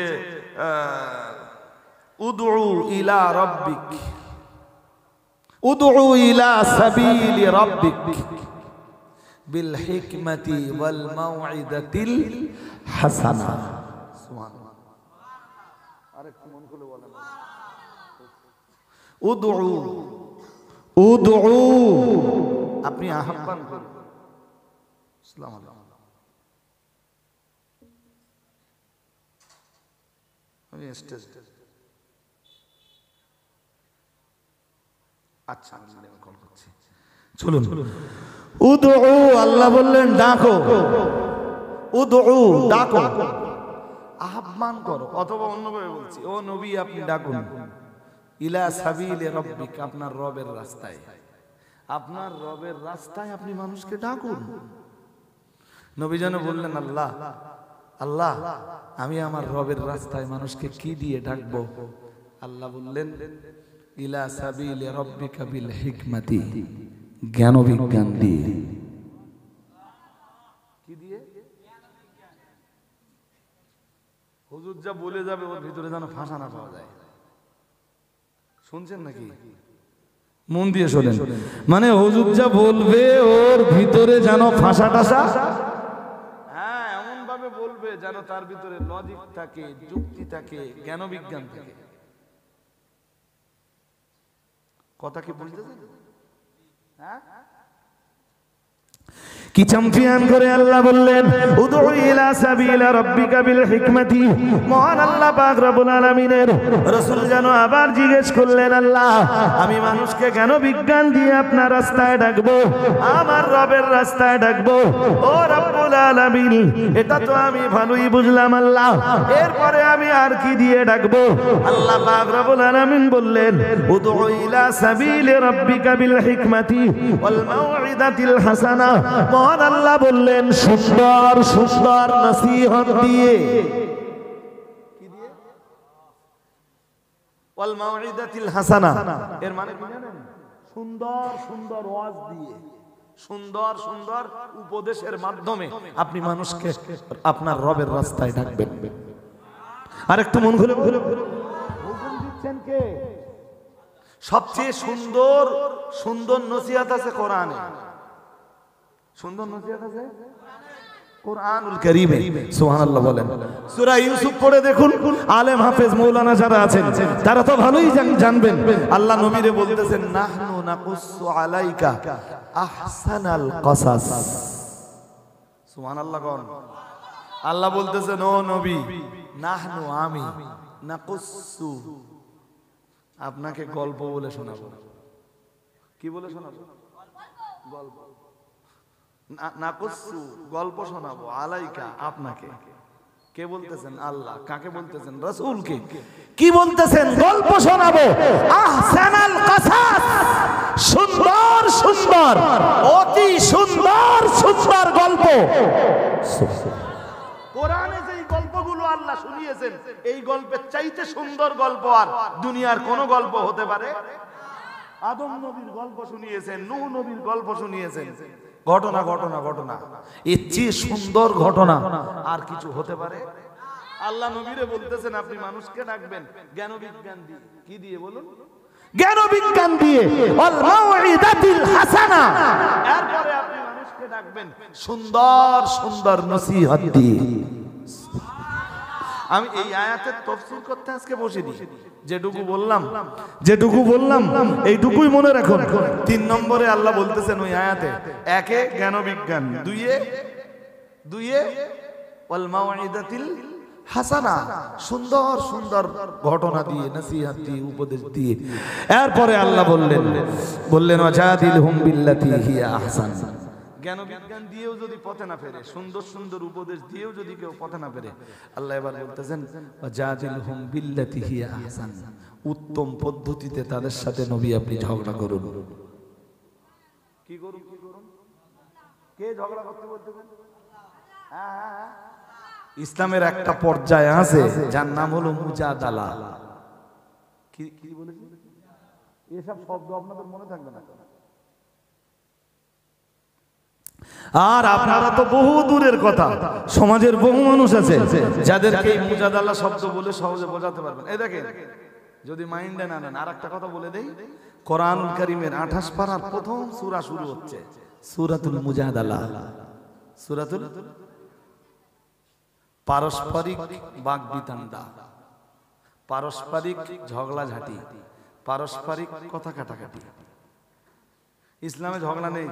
উদউ ইলা রাব্বিক, উদউ ইলা সাবিলি রাব্বিক বিল হিকমাতি ওয়াল মাউইদাতিল হাসানা। সুবহানাল্লাহ, আরেকটু মন খুলে বলেন, উদউ আপনি আহ্বান করুন। আসসালামু আলাইকুম, আমি স্টেজ আচ্ছা আমি কল করছি, চলুন। উদউ, আল্লাহ বললেন ডাকো, উদউ ডাকো, আহ্বান করো। অথবা অন্যভাবে বলছি, ও নবী আপনি ডাকুন ইলা সাবিলি রাব্বিক, আপনার রবের রাস্তায়, আপনার রবের রাস্তায় আপনি মানুষকে ডাকুন। নবী যেন বললেন আল্লাহ আল্লাহ আমি আমার রবের রাস্তায় মানুষকে কি দিয়ে ডাকবো? আল্লাহ বললেন ইলা সাবিলি রাব্বিকা বিল হিকমাতি, জ্ঞান বিজ্ঞান দিয়ে। কি দিয়ে? হুজুর যা বলে যাবে ওর ভিতরে যেন ফাঁসা না পাওয়া যায়। শুনছেন নাকি? মন দিয়ে শোনেন। মানে হুজুর যা বলবে ওর ভিতরে যেন ফাঁসা টাসা, হ্যাঁ এমন ভাবে বলবে যেন তার ভিতরে লজিক থাকে, যুক্তি থাকে, জ্ঞান বিজ্ঞান থাকে। কথা কি বুঝতেছেন? হ্যাঁ, কি চ্যাম্পিয়ন করে আল্লাহ বললেন উদউ ইলা সাবিলি রাব্বিকা বিল হিকমাতি। মহান আল্লাহ পাক রব্বুল আলামিনের রাসূল যেন আবার জিজ্ঞেস করলেন আল্লাহ আমি মানুষকে কেন বিজ্ঞান দিয়ে আপনার রাস্তায় ডাকবো, আমার রবের রাস্তায় ডাকবো? ও রব্বুল আলামিন, এটা তো আমি ভালোই বুঝলাম আল্লাহ, এরপরে আমি আর কি দিয়ে ডাকবো? আল্লাহ পাক রব্বুল আলামিন বললেন উদউ ইলা সাবিলি রাব্বিকা বিল হিকমাতি ওয়াল মাউইদাতিল হাসানা। মহান আল্লাহ বললেন সুন্দর সুন্দর নসিহত দিয়ে। কি দিয়ে? ওয়াল মাউইদাতিল হাসানা, এর মানে কি জানেন? সুন্দর সুন্দর ওয়াজ দিয়ে, সুন্দর সুন্দর উপদেশের মাধ্যমে আপনি মানুষকে আপনার রবের রাস্তায় ডাকবেন। আরেকটু মন খুলে হুকুম দিচ্ছেন কে? সবচেয়ে সুন্দর সুন্দর নসিহত আছে কোরআনে। সুন্দর নসিহত আছে কুরআনুল কারীমে সুবহানাল্লাহ বলেন। সূরা ইউসুফ পড়ে দেখুন, আলেম হাফেজ মাওলানা যারা আছেন তারা তো ভালোই জানবেন। আল্লাহ নবীরে বলতেছেন নাহনু নাকুসু আলাইকা আহসানাল কসাস। সুবহানাল্লাহ কোন আল্লাহ বলতেছেন ও নবী, নাহনু আমি, নাকুসু আপনাকে গল্প বলে শোনাবো। কি বলে শোনাবো? গল্প। নাকুসু গল্প শোনাবো, আলাইকা আপনাকে। কে বলতেছেন? আল্লাহ। কাকে বলতেছেন? রাসূলকে। কি বলতেছেন? গল্প শোনাবো, আহসানাল কসাস, সুন্দর সুন্দর, অতি সুন্দর সুন্দর গল্প। কোরআনে যেই গল্পগুলো আল্লাহ শুনিয়েছেন, এই গল্পের চাইতে সুন্দর গল্প আর দুনিয়ার কোন গল্প হতে পারে? আদম নবীর গল্প শুনিয়েছেন, নূহ নবীর গল্প শুনিয়েছেন, ঘটনা ঘটনা ঘটনা, এর চেয়ে সুন্দর ঘটনা আর কিছু হতে পারে? আল্লাহ নবীরে বলতেছেন আপনি মানুষকে ডাকবেন জ্ঞান বিজ্ঞান দিয়ে। কি দিয়ে বলুন? জ্ঞান বিজ্ঞান দিয়ে, ওয়াল মাউইদাতিল হাসানা। এরপরে আপনি মানুষকে ডাকবেন সুন্দর সুন্দর নসিহত দিয়ে। আমি এই আয়াতের তাফসীর করতে আজকে বসিনি, যেটুকু বললাম এইটুকুই মনে রাখুন। 3 নম্বরে আল্লাহ বলতেছেন ওই আয়াতে, একে জ্ঞান বিজ্ঞান, দুইয়ে ওয়াল মাউইদাতিল হাসানা, সুন্দর সুন্দর ঘটনা দিয়ে, নসিহত দিয়ে, উপদেশ দিয়ে। এরপরে আল্লাহ বললেন ওয়াজাদিলহুম বিল্লাতি হিয়া আহসান। জ্ঞান বিজ্ঞান দিয়েও যদি পথে না ফেরে, সুন্দর সুন্দর উপদেশ দিয়েও যদি কেউ পথে না ফেরে, আল্লাহ এবার বলতেছেন ওয়াজাদিলহুম বিল্লাতি হিয়া আহসান, উত্তম পদ্ধতিতে তাদের সাথে নবী আপনি ঝগড়া করুন। কি করুন? কে ঝগড়া করতে বলতেছেন? হ্যাঁ, ইসলামের একটা পর্যায় আছে যার নাম হলো মুজাদালা। কি বলেছি? এসব শব্দ আপনাদের মনে থাকবে না। আর আপনারা তো বহু দূরের কথা, সমাজের বহু মানুষ আছে যাদেরকে এই মুজাদালা শব্দ বলে সহজে বোঝাতে পারবেন। এই দেখেন, যদি মাইন্ডে না নেন, আর একটা কথা বলে দেই, কোরআনুল কারীমের 28 পারার প্রথম সূরা শুরু হচ্ছে সূরাতুল মুজাদালা। সূরাতুল পারস্পরিক বাগবিতণ্ডা, পারস্পরিক ঝগড়াঝাটি, পারস্পরিক কথা কাটাকাটি। ইসলামে ঝগড়া নেই,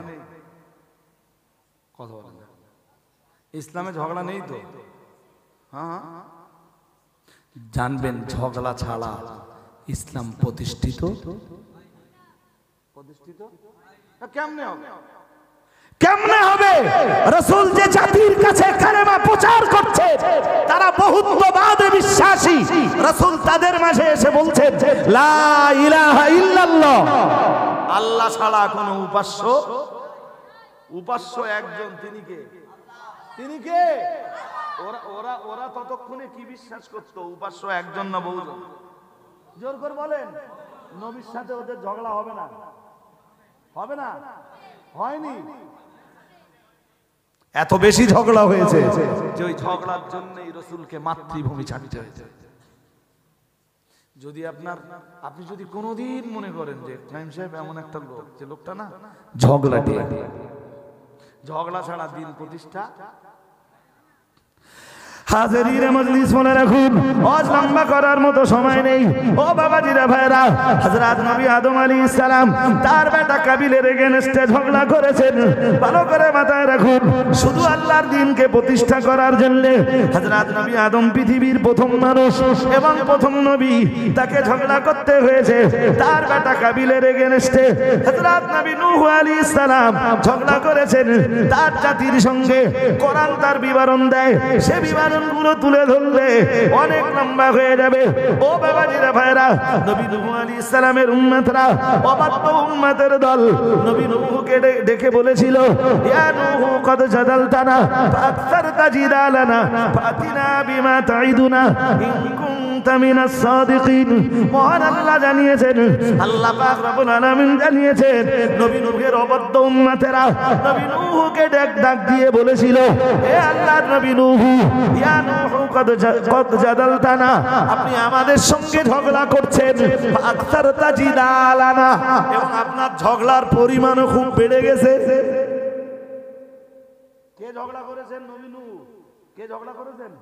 কথা বলেন না। ইসলামে ঝগড়া নেই তো? হ্যাঁ, জানবেন ঝগড়া ছাড়া ইসলাম প্রতিষ্ঠিত কেমনে হবে? রাসূল যে জাতির কাছে কালেমা প্রচার করছে, তারা বহুত্ববাদে বিশ্বাসী, রাসূল তাদের মাঝে এসে বলছেন লা ইলাহা ইল্লাল্লাহ, আল্লাহ ছাড়া কোনো উপাস্য একজন, তিনি কে? ওরা ততক্ষণে কি বিশ্বাস করত? উপাস্য একজন না বহুজন? জোর করে বলেন। নবীর সাথে ওদের ঝগড়া হবে না? হয়নি? এত বেশি ঝগড়া হয়েছে যে ওই ঝগড়ার জন্যই রাসূলকে মাতৃভূমি ছাড়তে হয়েছে। যদি আপনি যদি কোনোদিন মনে করেন যে কায়েম সাহেব এমন একটা লোক, যে লোকটা না ঝগড়া ছাড়া দিন প্রতিষ্ঠা। হাজিরিনে মজলিস মনে রাখুন, আজ লম্বা করার মতো সময় নেই। ও বাবাজিরা ভাইরা, হযরত নবী আদম আলাইহিস সালাম তার বেটা কাবিলের এগেইনস্টে ঝগড়া করেছেন। ভালো করে মাথায় রাখুন, শুধু আল্লাহর দ্বীনকে প্রতিষ্ঠা করার জন্য হযরত নবী আদম পৃথিবীর প্রথম মানুষ এবং প্রথম নবী, তাকে ঝগড়া করতে হয়েছে তার বেটা কাবিলের এগেইনস্টে। হযরত নবী নূহ আলাইহিস সালাম ঝগড়া করেছেন তার জাতির সঙ্গে। কোরআন তার বিবরণ দেয়, সে বিবরণ গুলো তুলে ধরলে অনেক লম্বা হয়ে যাবে। ও বাবাজিরা ভাইরা, নবী নূহ আলাইহিস সালামের উম্মতরা, অবাধ্য উম্মতের দল নবী নূহকে ডেকে বলেছিল, ইয়া নূহ কদ জাদালতানা ফাকসারতা জিদালানা ফাতিনা বিমা তাইদুনা ইন কুনতা মিনাস সাদিকিন। মহান আল্লাহ জানিয়েছেন, আল্লাহ পাক রব্বুল আলামিন জানিয়েছেন, নবী নূহের অবাধ্য উম্মতেরা নবী নূহকে ডাক দিয়ে বলেছিল, হে আল্লাহর নবী নূহ, আপনি আমাদের সঙ্গে ঝগড়া করছেন, এবং আপনার ঝগড়ার পরিমাণও খুব বেড়ে গেছে। কে ঝগড়া করেছেন? নবী নূহ। কে ঝগড়া করেছেন?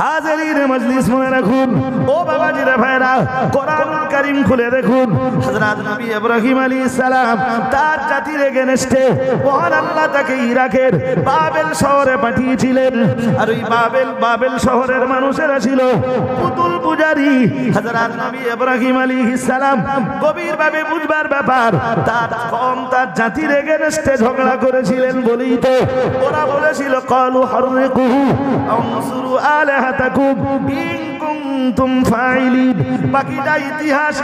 হাজিরিন মজলিস মনে রাখুন, ও বাবাজিরা ভাইরা, কোরআনুল কারীম খুলে দেখুন। হযরত নবী ইব্রাহিম আলাইহিস সালাম তার জাতির এগেনস্টে মহান আল্লাহ তাকে ইরাকের বাবেল শহরে পাঠিয়েছিলেন। আর ওই বাবেল শহরের মানুষেরা ছিল পুতুল পূজারী। হযরত নবী ইব্রাহিম আলাইহিস সালাম গভীরভাবে বুঝবার ব্যাপার, তার জাতির এগেনস্টে ঝগড়া করেছিলেন বলেই তো ওরা বলেছিল ক্বালু হাররিকুহু আনসুরু আলা বাকিটা ইতিহাস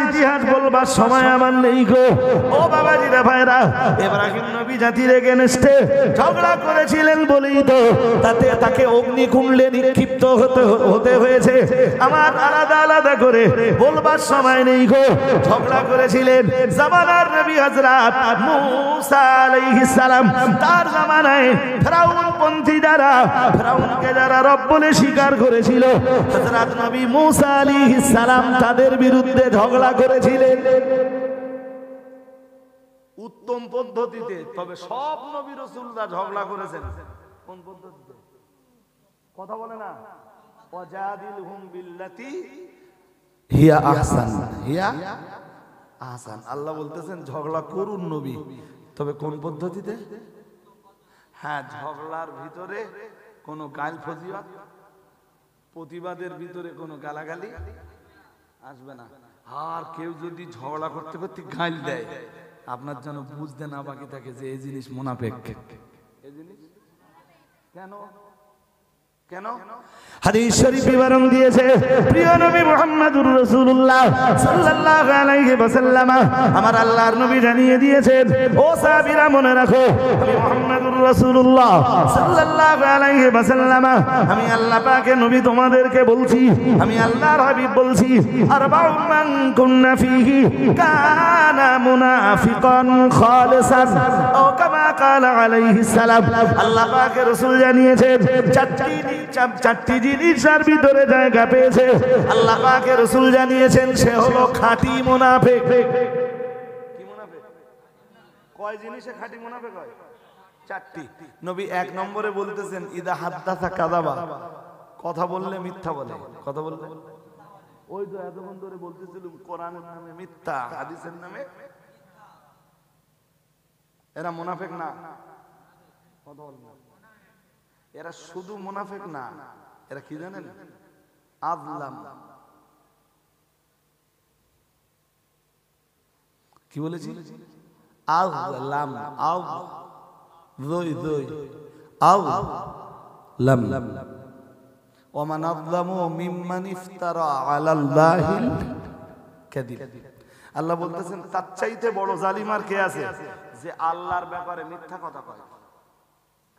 বলবার সময় আমার নেই গো। ও বাবাজিরা ভাইরা, ইব্রাহিম নবী জাতির এগেনস্টে ঝগড়া করেছিলেন বলেই তো তাকে অগ্নিকুণ্ডে নিক্ষিপ্ত হতে হয়েছে। আমার আলাদা আলাদা করে বলবার সময় নেই গো। ঝগড়া করেছিলেন জামানার নবী হযরত মূসা আলাইহিস সালাম, তার জামানায় ফেরাউনপন্থী ফেরাউনকে যারা রব বলে স্বীকার করেছিল, হযরত নবী মূসা আলাইহিস সালাম তাদের বিরুদ্ধে ঝগড়া করেছিলেন উত্তম পদ্ধতিতে। তবে সব নবী রাসূলরা ঝগড়া করেছেন কোন পদ্ধতিতে? কথা বলে না, ওয়াজাদিলহুম বিল্লাতি হিয়া আহসান, হিয়া আহসান। আল্লাহ বলতেছেন ঝগড়া করুন নবী, তবে কোন পদ্ধতিতে? হ্যাঁ, ঝগড়ার ভিতরে কোনো গাল ফজিয়াত, প্রতিবাদের ভিতরে কোনো গালাগালি আসবে না। আর কেউ যদি ঝগড়া করতে করতে গাল দেয়, আপনার যেন বুঝতে না বাকি থাকে যে এই জিনিস মুনাফিক। এই জিনিস কেন কেন হাদিস শরীফ বিবরণ দিয়েছে প্রিয় নবী মুহাম্মদুর রাসূলুল্লাহ সাল্লাল্লাহু আলাইহি ওয়াসাল্লাম। আমার আল্লাহর নবী জানিয়ে দিয়েছেন, ও সাহাবীরা মনে রাখো, আমি মুহাম্মদুর রাসূলুল্লাহ সাল্লাল্লাহু আলাইহি ওয়াসাল্লাম, আমি আল্লাহ পাকের নবী তোমাদেরকে বলছি, আমি আল্লাহর হাবিব বলছি, আরবাউন মান কুন্না ফীহি কানা মুনাফিকান খালিসান ও কামা ক্বালা আলাইহিস সালাম। আল্লাহ পাকের রাসূল জানিয়েছেন চারটি জিনিসের ভিতরে জায়গা পেয়েছে। আল্লাহ পাকের রাসূল জানিয়েছেন সে হলো খাঁটি মুনাফিক। কি মুনাফিক? কয় জিনিসে খাঁটি মুনাফিক হয়? চারটি। নবী এক নম্বরে বলতেছেন ইদা হাদ্দাসা কাযাবা, কথা বললে মিথ্যা বলে। কথা বললে ওই তো এতক্ষণ ধরে বলতেছিলাম কোরআনের নামে মিথ্যা, হাদিসের নামে। এরা মুনাফিক না। কথা বল না, এরা শুধু মুনাফিক না, এরা কি জানেন? আযলাম। কি বলেছি? আযলাম, আও যই যই আযলাম। ওয়া মান আযলামু মিম্মান ইফতারা আলাল্লাহিল কাযিব। আল্লাহ বলতেছেন তার চাইতে বড় জালিম আর কে আছে যে আল্লাহর ব্যাপারে মিথ্যা কথা কয়?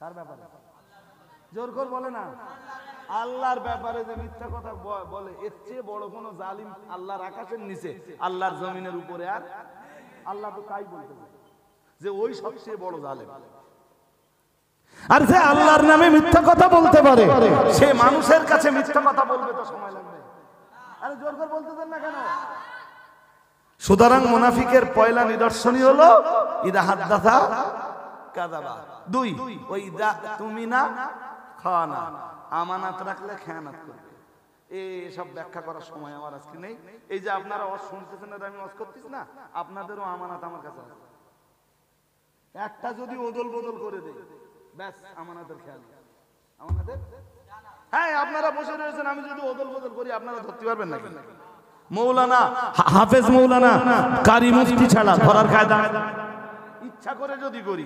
কার ব্যাপারে? জোর করে বলে না, আল্লাহর ব্যাপারে যে মিথ্যা কথা বলে, এর চেয়ে বড় কোন জালিম আল্লাহর আকাশের নিচে, আল্লাহর জমিনের উপরে আর আল্লাহ তো তাই বলতেছে যে ওই সবচেয়ে বড় জালিম। আর যে আল্লাহর নামে মিথ্যা কথা বলতে পারে, সে মানুষের কাছে মিথ্যা কথা বলবে তো সময় লাগবে। আরে জোর করে বলতেছেন না কেন? সুতরাং মুনাফিকের পয়লা নিদর্শনই হলো ইদা হাদ্দাসা কাযাবা। দুই, ওই ইদা তুমিনা খানা, আমানত রাখলে খেয়ানত করবে। এসব ব্যাখ্যা করার সময় আমার আজকে নেই। এই যে আপনারা ওয়াজ শুনতেছেন আর আমি ওয়াজ করতেছি না, আপনাদেরও আমানত আমার কাছে আছে। একটা যদি ওদল বদল করে দেই, ব্যাস আমানতের খেয়াল। আমানতের, হ্যাঁ, আপনারা বসে রয়েছেন, আমি যদি ওদল বদল করি আপনারা ধরতে পারবেন নাকি? মৌলানা, হাফেজ মৌলানা, কারি মুফতি ছাড়া ধরার কায়দা। ইচ্ছা করে যদি করি,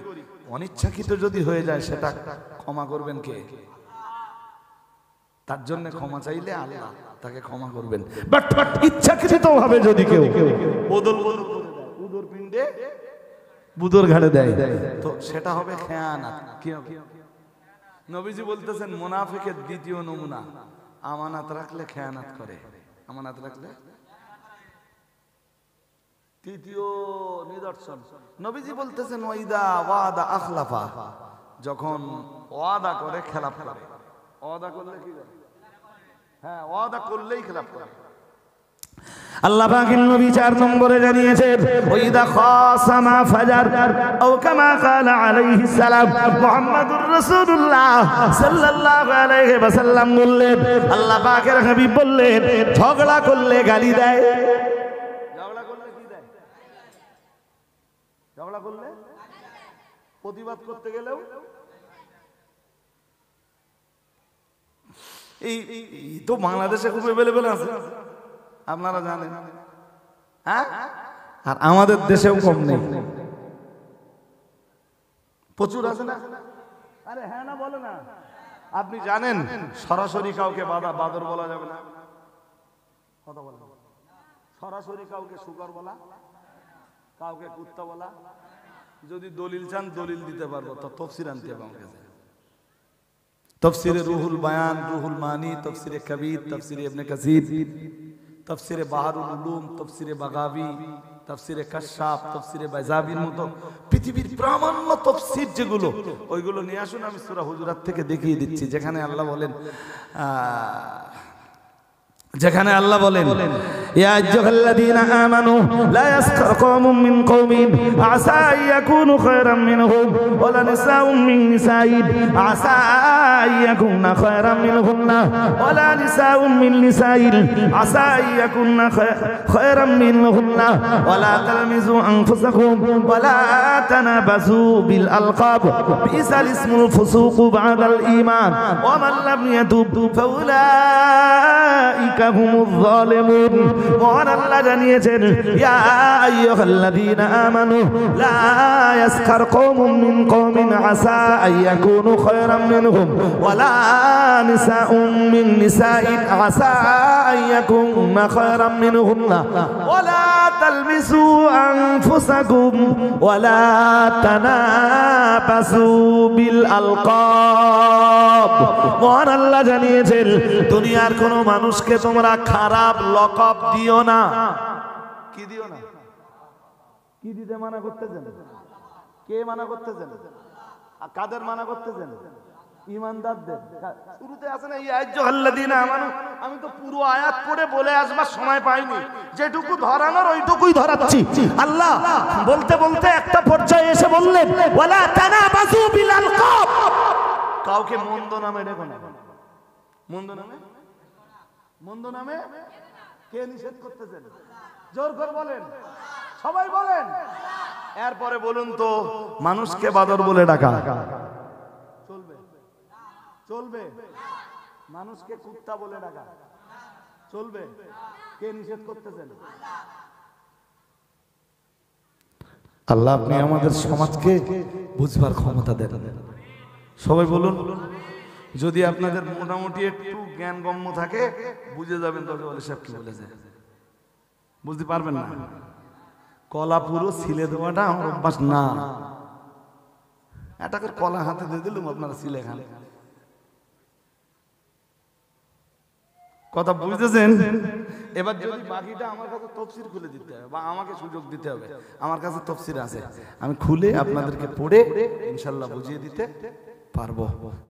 অনিচ্ছাকৃত যদি হয়ে যায়, সেটা ক্ষমা করবেন কে? তার জন্য ক্ষমা চাইলে আল্লাহ তাকে ক্ষমা করবেন। বাট ইচ্ছাকৃত ভাবে যদি কেউ বদল বদল করে দেয়, উদর পিণ্ডে বুদর ঘাড়ে দেয়, তো সেটা হবে খেয়ানত। নবীজি বলতেছেন মুনাফিকের দ্বিতীয় নমুনা, আমানত রাখলে খেয়ানত করে। আমানত রাখলে তৃতীয় নিদর্শন, নবীজি বলতেছেন ওয়াইদা ওয়াদা আখলাফা, যখন ওয়াদা করে খেলাফ করে। ওয়াদা করলে কি করে? হ্যাঁ, ওয়াদা করলেই খেলাফ করে। আল্লাহ পাকের নবী 4 নম্বরে জানিয়েছেন ওয়াইদা খাসামা ফাজার আও কামা ক্বালা আলাইহিস সালাম মুহাম্মাদুর রাসূলুল্লাহ সাল্লাল্লাহু আলাইহি ওয়াসাল্লাম বললেন, আল্লাহ পাকের হাবিব বললেন, ঝগড়া করলে গালি দেয়। ঝগড়া করলে কি দেয়? ঝগড়া করলে প্রতিবাদ করতে গেলেও এই তো বাংলাদেশে খুব अवेलेबल আছে, আপনারা জানেন। হ্যাঁ, আর আমাদের দেশেও কম নেই, প্রচুর আছে না? আরে হ্যাঁ না বলে না। আপনি জানেন সরাসরি কাউকে বাদর বলা যাবে না, কথা বলা সরাসরি কাউকে শুকর বলা, কাউকে কুত্তা বলা। যদি দলিল চান দলিল দিতে পারবো, তো তফসির আনতে হবে আমার কাছে। তফসিরে রুহুল বায়ান, রুহুল মানি, তফসিরে কবির, তফসিরে ইবনে কাসির, তফসিরে বাহারুল উলুম, তফসিরে বাগাবি, তফসিরে কাশাফ, তফসিরে বাইজাবির মতো পৃথিবীর প্রামাণ্য তফসির যেগুলো, ওইগুলো নিয়ে আসুন। আমি সূরা হুজুরাত থেকে দেখিয়ে দিচ্ছি, যেখানে আল্লাহ বলেন ইয়া আইয়ুহাল্লাযীনা আমানু লা ইয়াসখার কওমুম মিন কওমিন আসা আইয়াকুনু খায়রাম মিনহুম ওয়ালা নিসাউম মিন নিসাইন আসা আইয়াকুননা খায়রাম মিনহুন্না ওয়ালা নিসাউম মিন নিসাইন আসা আইয়াকুননা খায়রাম মিনহুন্না ওয়ালা তালমিজু আনফুসাকুম ওয়ালা তানাবাসু বিল আলকাব বিসাল ইসমুল ফুসুকু বাদাল ঈমান ওয়া মান লাম ইয়াতুব ফাউলাইকা হুমুয যালিমুন। মহান আল্লাহ জানিয়েছেন, ইয়া আইয়ুহাল্লাযীনা আমানু লা ইয়াসখার কওমুম মিন কওমিন আসা আইয়াকুনু খায়রাম মিনহুম ওয়ালা নিসাউম মিন নিসাইন আসা আইয়াকুননা খায়রাম মিনহুন্না ওয়ালা তালমিসু আনফুসাকুম ওয়ালা তানাবাসু বিল আলকাব। মহান আল্লাহ জানিয়েছেন, দুনিয়ার কোন মানুষকে তোমরা খারাপ লকব দিও না। কি দিও না? কি দিতে মানা করতেছেন? কে মানা করতেছেন? কাদের মানা করতেছেন? ঈমানদারদের। শুরুতে আছে না ইয়া আইয়ুহাল্লাযীনা আমানু, আমি তো পুরো আয়াত পড়ে বলে আসবার সময় পাইনি, যেটুকু ধরানোর ওইটুকুই ধরাচ্ছি। আল্লাহ বলতে বলতে একটা পর্যায়ে এসে বললেন, ওয়ালা তানাবাসু বিল আলকাব, কাউকে মন্দ নামে ডেকো না। মন্দ নামে, মন্দ নামে কে নিষেধ করতেছেন? জোর করে বলেন, সবাই বলেন। এরপরে বলুন তো, মানুষকে বাদর বলে ডাকা চলবে? চলবে? মানুষকে কুত্তা বলে ডাকা চলবে? কে নিষেধ করতেছেন? আল্লাহ আপনি আমাদের সমাজকে বুঝবার ক্ষমতা দেন। সবাই বলুন। যদি আপনাদের মোটামুটি একটু জ্ঞান গম্য থাকে, বুঝে যাবেন তবে বলে সব কি বলেছে, বুঝতে পারবেন না। কলা পুরো ছিলে দেওয়াটা আমার অভ্যাস না। একটা করে কলা হাতে দিয়ে দিলাম, আপনারা ছিলে খান। কথা বুঝতেছেন? এবার যদি বাকিটা আমার কাছে তফসির খুলে দিতে হবে বা আমাকে সুযোগ দিতে হবে, আমার কাছে তফসির আছে, আমি খুলে আপনাদেরকে পড়ে ইনশাল্লাহ বুঝিয়ে দিতে পারবো।